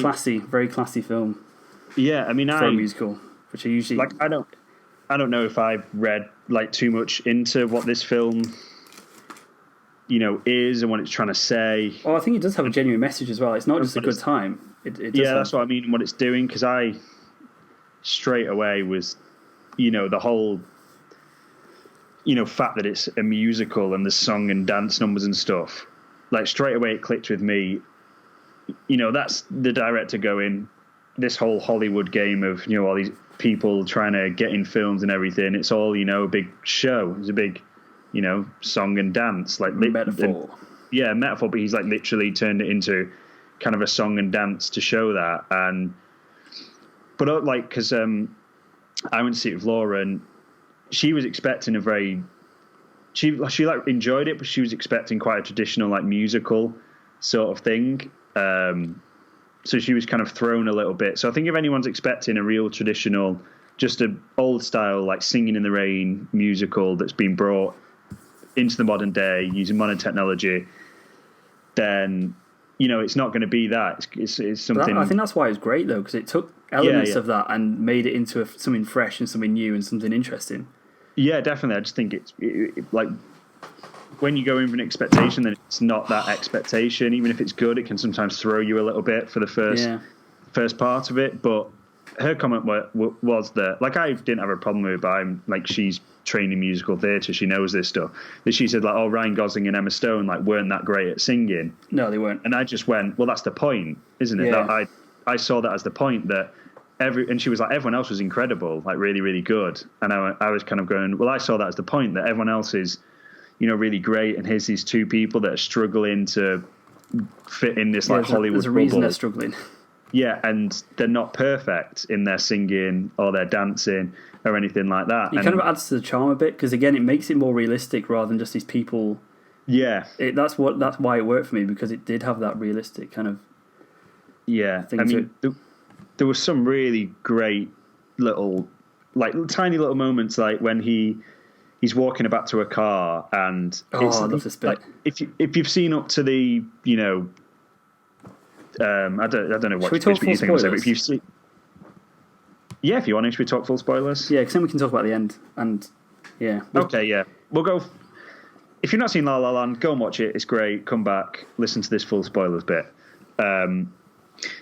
classy film. Yeah, I mean, for a musical, which I usually like. I don't know if I've read like too much into what this film, is and what it's trying to say. Oh, I think it does have a genuine message as well. It's not just a good time. It does that's what I mean. What it's doing, because I straight away was, the whole, fact that it's a musical and the song and dance numbers and stuff. Like straight away, it clicked with me. That's the director going, this whole Hollywood game of, all these people trying to get in films and everything. It's all, a big show. It's a big, song and dance. Like metaphor. Metaphor, but he's like literally turned it into kind of a song and dance to show that. But like, because I went to see it with Laura, and she was expecting she like enjoyed it, but she was expecting quite a traditional like musical sort of thing. So she was kind of thrown a little bit. So I think if anyone's expecting a real traditional, just an old style, like Singing in the Rain musical that's been brought into the modern day using modern technology, then, it's not going to be that. It's something... I think that's why it was great, though, because it took elements of that and made it into something fresh and something new and something interesting. Yeah, definitely. I just think it's like when you go in with an expectation, then it's not that expectation. Even if it's good, it can sometimes throw you a little bit for the first part of it. But her comment was that, like, I didn't have a problem with it, but I'm like, she's trained in musical theatre, she knows this stuff. That she said, like, oh, Ryan Gosling and Emma Stone, like, weren't that great at singing. No, they weren't. And I just went, well, that's the point, isn't it? Yeah. That I saw that as the point, that and she was like, everyone else was incredible, like really, really good. And I was kind of going, well, I saw that as the point, that everyone else is, you know, really great, and here's these two people that are struggling to fit in this like Hollywood there's a reason bubble. they're struggling. Yeah, and they're not perfect in their singing or their dancing or anything like that. It kind of adds to the charm a bit, because again, it makes it more realistic rather than just these people. Yeah, that's why it worked for me, because it did have that realistic kind of. Yeah, I mean, there was some really great little, like tiny little moments, like when he's walking back to a car, and I love this bit. Like, if you've seen up to the, you know, I don't know what you think of it, but if you've seen, yeah, if you want, should we talk full spoilers? Yeah, because then we can talk about the end, and yeah. Okay, yeah, we'll go. If you've not seen La La Land, go and watch it. It's great. Come back, listen to this full spoilers bit.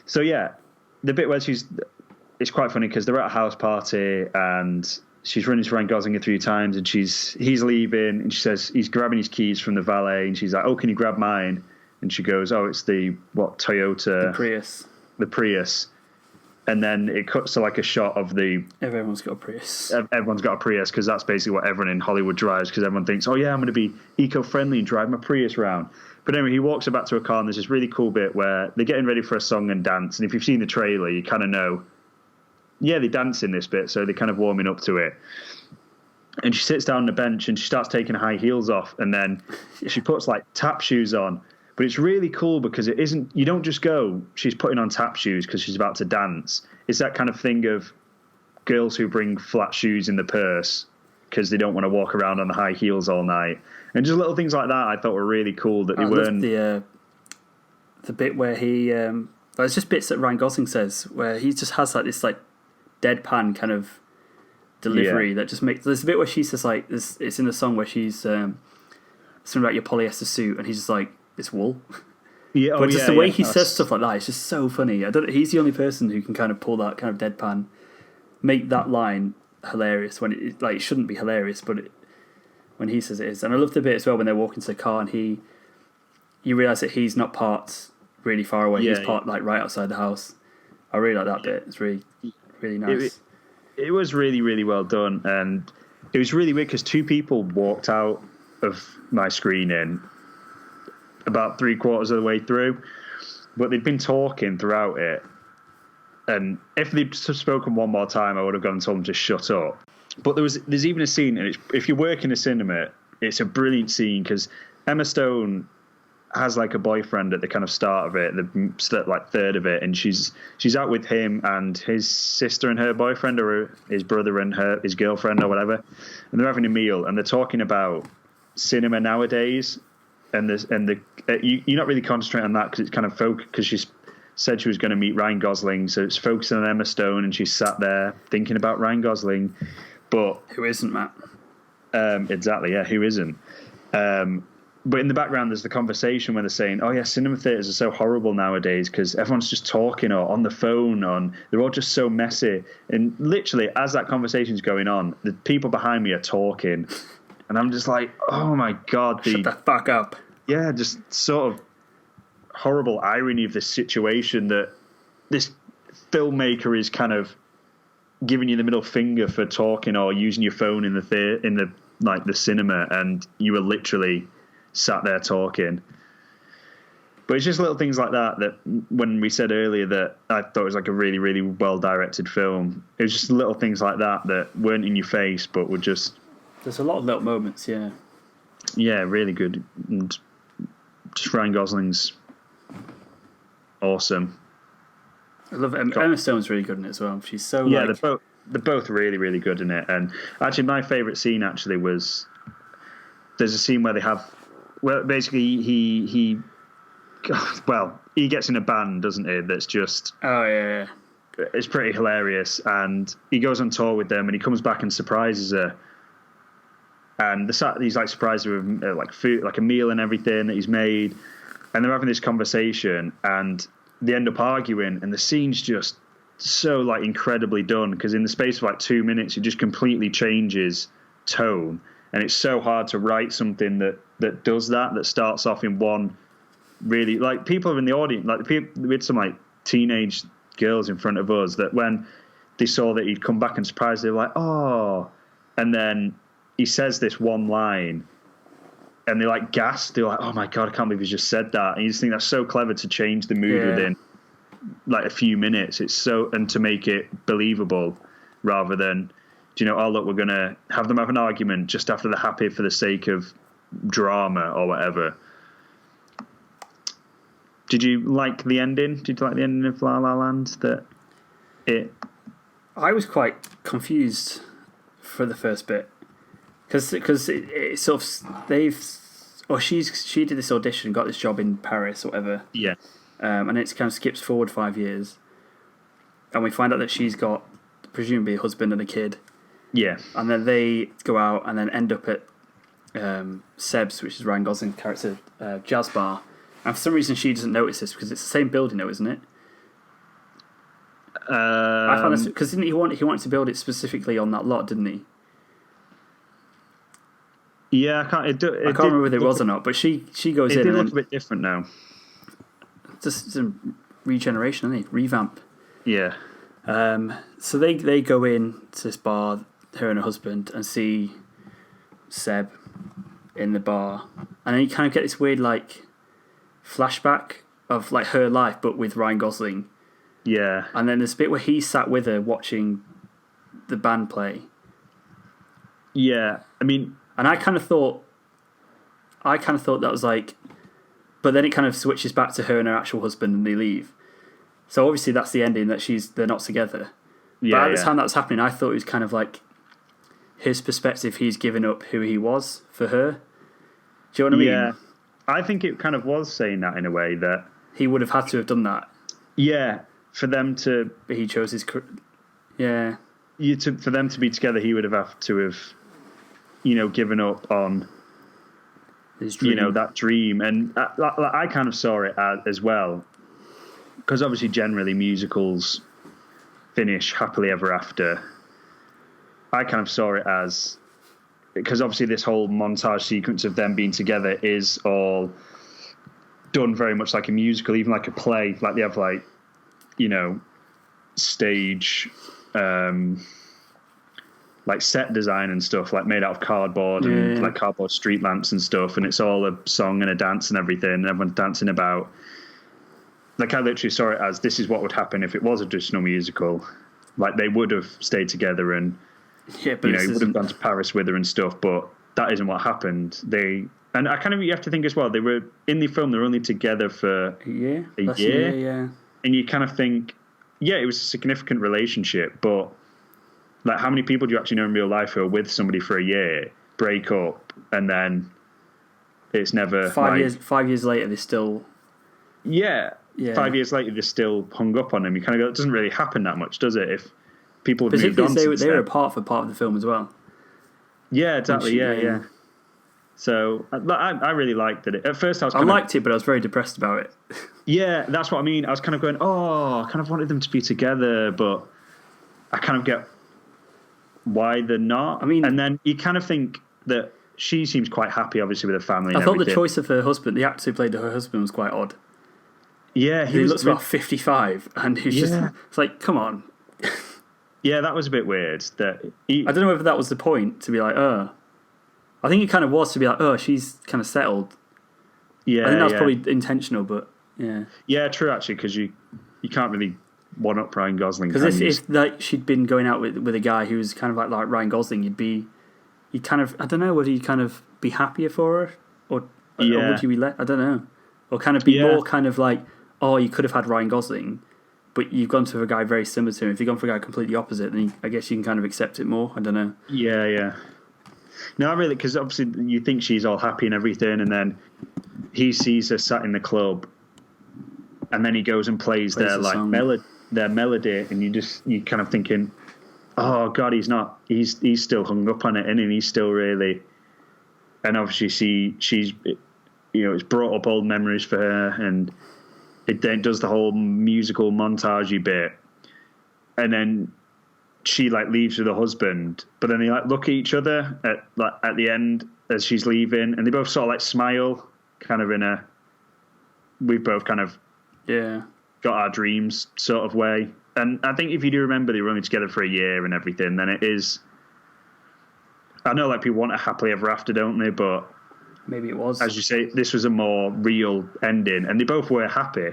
So yeah, the bit where it's quite funny because they're at a house party and she's running to Ryan Gosling a few times, and he's leaving, and she says he's grabbing his keys from the valet, and she's like, oh, can you grab mine? And she goes, oh, it's the Toyota, the Prius. And then it cuts to like a shot of everyone's got a Prius. Everyone's got a Prius, because that's basically what everyone in Hollywood drives, because everyone thinks, oh yeah, I'm going to be eco-friendly and drive my Prius around. But anyway, he walks her back to a car, and there's this really cool bit where they're getting ready for a song and dance. And if you've seen the trailer, you kind of know, yeah, they dance in this bit, so they're kind of warming up to it. And she sits down on the bench and she starts taking high heels off, and then she puts like tap shoes on. But it's really cool because it isn't, you don't just go, she's putting on tap shoes because she's about to dance. It's that kind of thing of girls who bring flat shoes in the purse because they don't want to walk around on the high heels all night. And just little things like that I thought were really cool, that they weren't. The bit where he, there's just bits that Ryan Gosling says where he just has like this like deadpan kind of delivery that just makes. There's a bit where she says like, it's in the song where she's something about your polyester suit, and he's just like, it's wool. Yeah, but just the way he says stuff like that, it's just so funny. He's the only person who can kind of pull that kind of deadpan, make that line hilarious when it shouldn't be hilarious, but when he says it is. And I love the bit as well when they're walking to the car and you realise that he's not parked really far away. He's parked like right outside the house. I really like that bit. It's really, really nice. It was really, really well done, and it was really weird because two people walked out of my screening about 3/4 of the way through, but they'd been talking throughout it, and if they'd spoken one more time, I would have gone and told them to shut up. But there's even a scene, and if you work in a cinema, it's a brilliant scene because Emma Stone has like a boyfriend at the kind of start of it, the like third of it, and she's out with him and his sister and her boyfriend, or his brother and his girlfriend or whatever, and they're having a meal and they're talking about cinema nowadays. And you're not really concentrating on that because it's kind of because she said she was going to meet Ryan Gosling, so it's focusing on Emma Stone, and she's sat there thinking about Ryan Gosling. But who isn't, Matt? Exactly, yeah, who isn't? But in the background, there's the conversation where they're saying, "Oh yeah, cinema theaters are so horrible nowadays because everyone's just talking or on the phone, they're all just so messy." And literally, as that conversation's going on, the people behind me are talking. And I'm just like, oh my God. Shut the fuck up. Yeah, just sort of horrible irony of this situation that this filmmaker is kind of giving you the middle finger for talking or using your phone in the cinema, and you were literally sat there talking. But it's just little things like that when we said earlier that I thought it was like a really, really well-directed film, it was just little things like that weren't in your face but were just... There's a lot of little moments, yeah. Yeah, really good. And just Ryan Gosling's awesome. I love it. Emma Stone's really good in it as well. She's so they're both really, really good in it. And actually, my favourite scene was there's a scene where they have basically he gets in a band, doesn't he? That's just it's pretty hilarious. And he goes on tour with them, and he comes back and surprises her. and he's like surprised with like food, like a meal and everything that he's made, and they're having this conversation, and they end up arguing, and the scene's just so like incredibly done, because in the space of like 2 minutes it just completely changes tone, and it's so hard to write something that does that starts off in one really, like, people in the audience, like we had some like teenage girls in front of us that when they saw that he'd come back and surprised, they were like, oh, and then he says this one line and they like gasped. They're like, oh my God, I can't believe he just said that. And you just think that's so clever to change the mood within like a few minutes. It's so, and to make it believable rather than, oh, look, we're going to have them have an argument just after they're happy for the sake of drama or whatever. Did you like the ending? Did you like the ending of La La Land? I was quite confused for the first bit because it sort of she did this audition, got this job in Paris or whatever. Yeah. And it kind of skips forward 5 years, and we find out that she's got presumably a husband and a kid. Yeah. And then they go out and then end up at Seb's, which is Ryan Gosling's character, jazz bar. And for some reason she doesn't notice this because it's the same building though, isn't it? I found this because he wanted to build it specifically on that lot, didn't he? Yeah, I can't remember whether it was or not, but she goes in. It did look a bit different now. Just some regeneration, isn't it? Revamp. Yeah. So they go in to this bar, her and her husband, and see Seb in the bar, and then you kind of get this weird like flashback of like her life, but with Ryan Gosling. Yeah. And then there's a bit where he sat with her watching the band play. Yeah, I mean, and I kind of thought that was like, but then it kind of switches back to her and her actual husband, and they leave. So obviously that's the ending, that they're not together. Yeah. But at the time that was happening, I thought it was kind of like his perspective. He's given up who he was for her. Do you know what I mean? Yeah, I think it kind of was saying that in a way, that he would have had to have done that. Yeah, for them to. But he chose his. Yeah. For them to be together, he would have to have, given up on his dream. That dream. And I kind of saw it as well, because obviously generally musicals finish happily ever after. I kind of saw it as, because obviously this whole montage sequence of them being together is all done very much like a musical, even like a play. Like they have like, stage, like set design and stuff, like made out of cardboard and like cardboard street lamps and stuff. And it's all a song and a dance and everything. And everyone's dancing about. Like I literally saw it as, this is what would happen if it was a traditional musical. Like they would have stayed together and, he would have gone to Paris with her and stuff, but that isn't what happened. And I kind of, you have to think as well, they were in the film, they were only together for a year. Yeah. And you kind of think, it was a significant relationship, but like how many people do you actually know in real life who are with somebody for a year, break up, and then it's never 5 years. 5 years later, they're still. Yeah. 5 years later, they're still hung up on him. You kind of go, it doesn't really happen that much, does it? If people have moved on, they were apart for part of the film as well. Yeah, exactly. Yeah. So I really liked it. At first, I liked it, but I was very depressed about it. Yeah, that's what I mean. I was kind of going, I kind of wanted them to be together, but I kind of get why they're not. I mean, and then you kind of think that she seems quite happy, obviously, with her family. I thought the choice of her husband, the actor who played her husband, was quite odd. Yeah, he looks about 55, and he's just, it's like, come on. Yeah, that was a bit weird. I don't know whether that was the point, to be like, I think it kind of was to be like, she's kind of settled. Yeah, I think that was probably intentional, but yeah. Yeah, true, actually, because you can't really one-up Ryan Gosling. Because if like, she'd been going out with a guy who was kind of like Ryan Gosling, you'd kind of, I don't know, would you kind of be happier for her? Or would you be I don't know. Or kind of be more kind of like, you could have had Ryan Gosling, but you've gone to a guy very similar to him. If you've gone for a guy completely opposite, then I guess you can kind of accept it more. I don't know. Yeah. No, really, because obviously you think she's all happy and everything, and then he sees her sat in the club, and then he goes and plays their melody, and you kind of thinking, oh God, he's still hung up on it, and he's still really and obviously she's it's brought up old memories for her, and it then does the whole musical montagey bit, and then she like leaves with her husband, but then they like look at each other at the end as she's leaving, and they both sort of like smile, kind of in a we've both kind of got our dreams sort of way. And I think if you do remember, they were only together for a year and everything, then it is. I know like people want a happily ever after, don't they? But maybe it was, as you say, this was a more real ending, and they both were happy.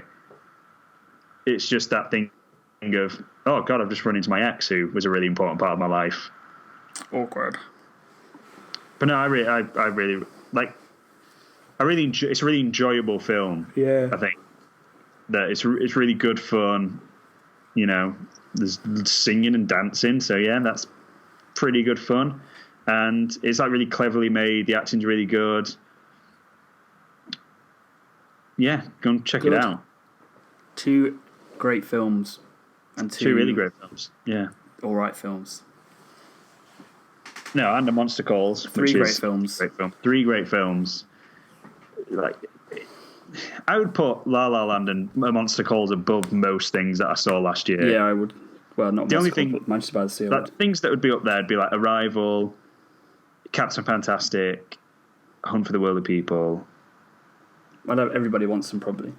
It's just that thing of, oh God, I've just run into my ex, who was a really important part of my life. Awkward. But no, I really like. It's a really enjoyable film. Yeah, I think that it's really good fun. There's singing and dancing, so yeah, that's pretty good fun. And it's like really cleverly made. The acting's really good. Yeah, go and check it out. 2 great films. And 2 really great films. Yeah. All right films. No, and The Monster Calls. 3 great films. 3 great films. Like, I would put La La Land and Monster Calls above most things that I saw last year. Yeah, I would. Well, not the Monster only Calls, thing, but Manchester by the Sea. Like, things that would be up there would be like Arrival, Captain Fantastic, Hunt for the Wilder People. Well, everybody wants them, probably.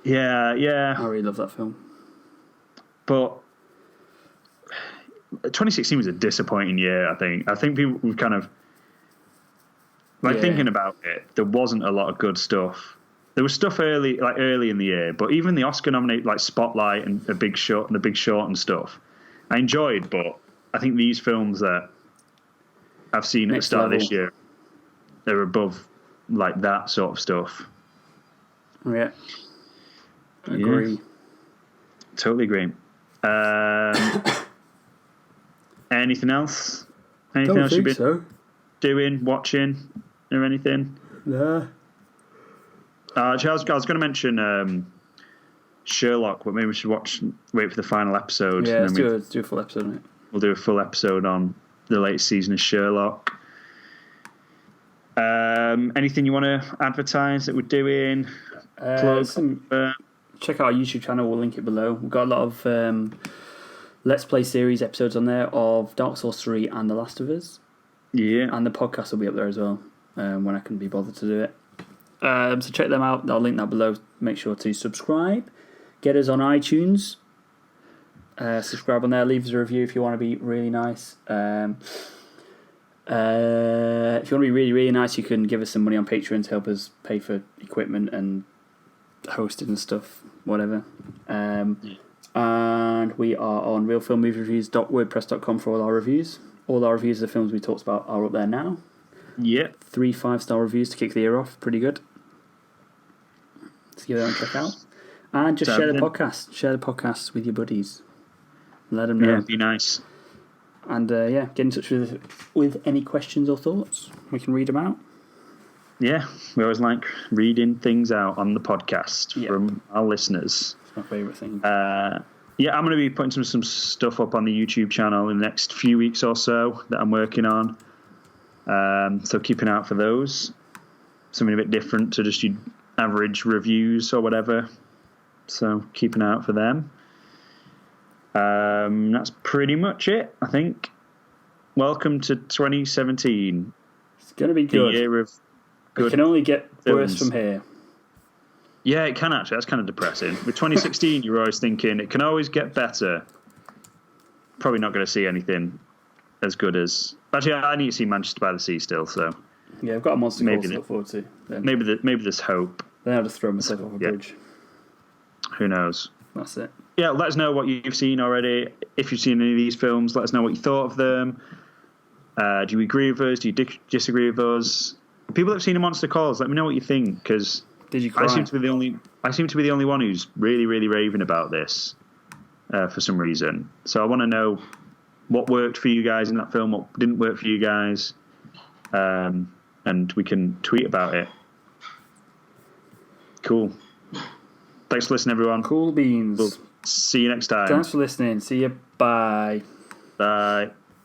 Yeah. I really love that film. But 2016 was a disappointing year, I think. I think people were kind of... thinking about it, there wasn't a lot of good stuff. There was stuff early in the year, but even the Oscar-nominated like Spotlight and The Big Short and stuff, I enjoyed. But I think these films that I've seen at the start of this year, they're above like that sort of stuff. Yeah, agree. Yeah. Totally agree. Anything else? Anything else you've been doing, watching, or anything? Yeah. I was going to mention Sherlock, but maybe we should wait for the final episode. Yeah, let's do a full episode on it. We'll do a full episode on the latest season of Sherlock. Anything you want to advertise that we're doing? Check out our YouTube channel. We'll link it below. We've got a lot of Let's Play series episodes on there of Dark Souls 3 and The Last of Us. Yeah. And the podcast will be up there as well when I can be bothered to do it. So check them out. I'll link that below. Make sure to subscribe. Get us on iTunes. Subscribe on there. Leave us a review if you want to be really nice. If you want to be really, really nice, you can give us some money on Patreon to help us pay for equipment and hosting and stuff, whatever. And we are on realfilmmoviereviews.wordpress.com for all our reviews. All our reviews of the films we talked about are up there now. Yep. 3 5-star reviews to kick the year off. Pretty good. So give that a check out. And just share the podcast. Share the podcast with your buddies. Let them know. Yeah, be nice. And get in touch with any questions or thoughts. We can read them out. Yeah, we always like reading things out on the podcast from our listeners. It's my favourite thing. I'm going to be putting some stuff up on the YouTube channel in the next few weeks or so that I'm working on. So keep an eye out for those. Something a bit different to just your average reviews or whatever. So keep an eye out for them. That's pretty much it, I think. Welcome to 2017. It's going to be good. The year of good. It can only get films. worse from here. Yeah, it can actually. That's kind of depressing. With 2016, you're always thinking it can always get better. Probably not going to see anything as good as... Actually, I need to see Manchester by the Sea still, so... Yeah, I've got a Monster Calls to look forward to. Then. Maybe there's hope. Then I'll just throw myself off a bridge. Who knows? That's it. Yeah, let us know what you've seen already. If you've seen any of these films, let us know what you thought of them. Do you agree with us? Do you disagree with us? People that have seen A Monster Calls, let me know what you think, because did you cry? I seem to be the only one who's really, really raving about this for some reason. So I want to know what worked for you guys in that film, what didn't work for you guys, and we can tweet about it. Cool. Thanks for listening, everyone. Cool beans. We'll see you next time. Thanks for listening. See you. Bye. Bye.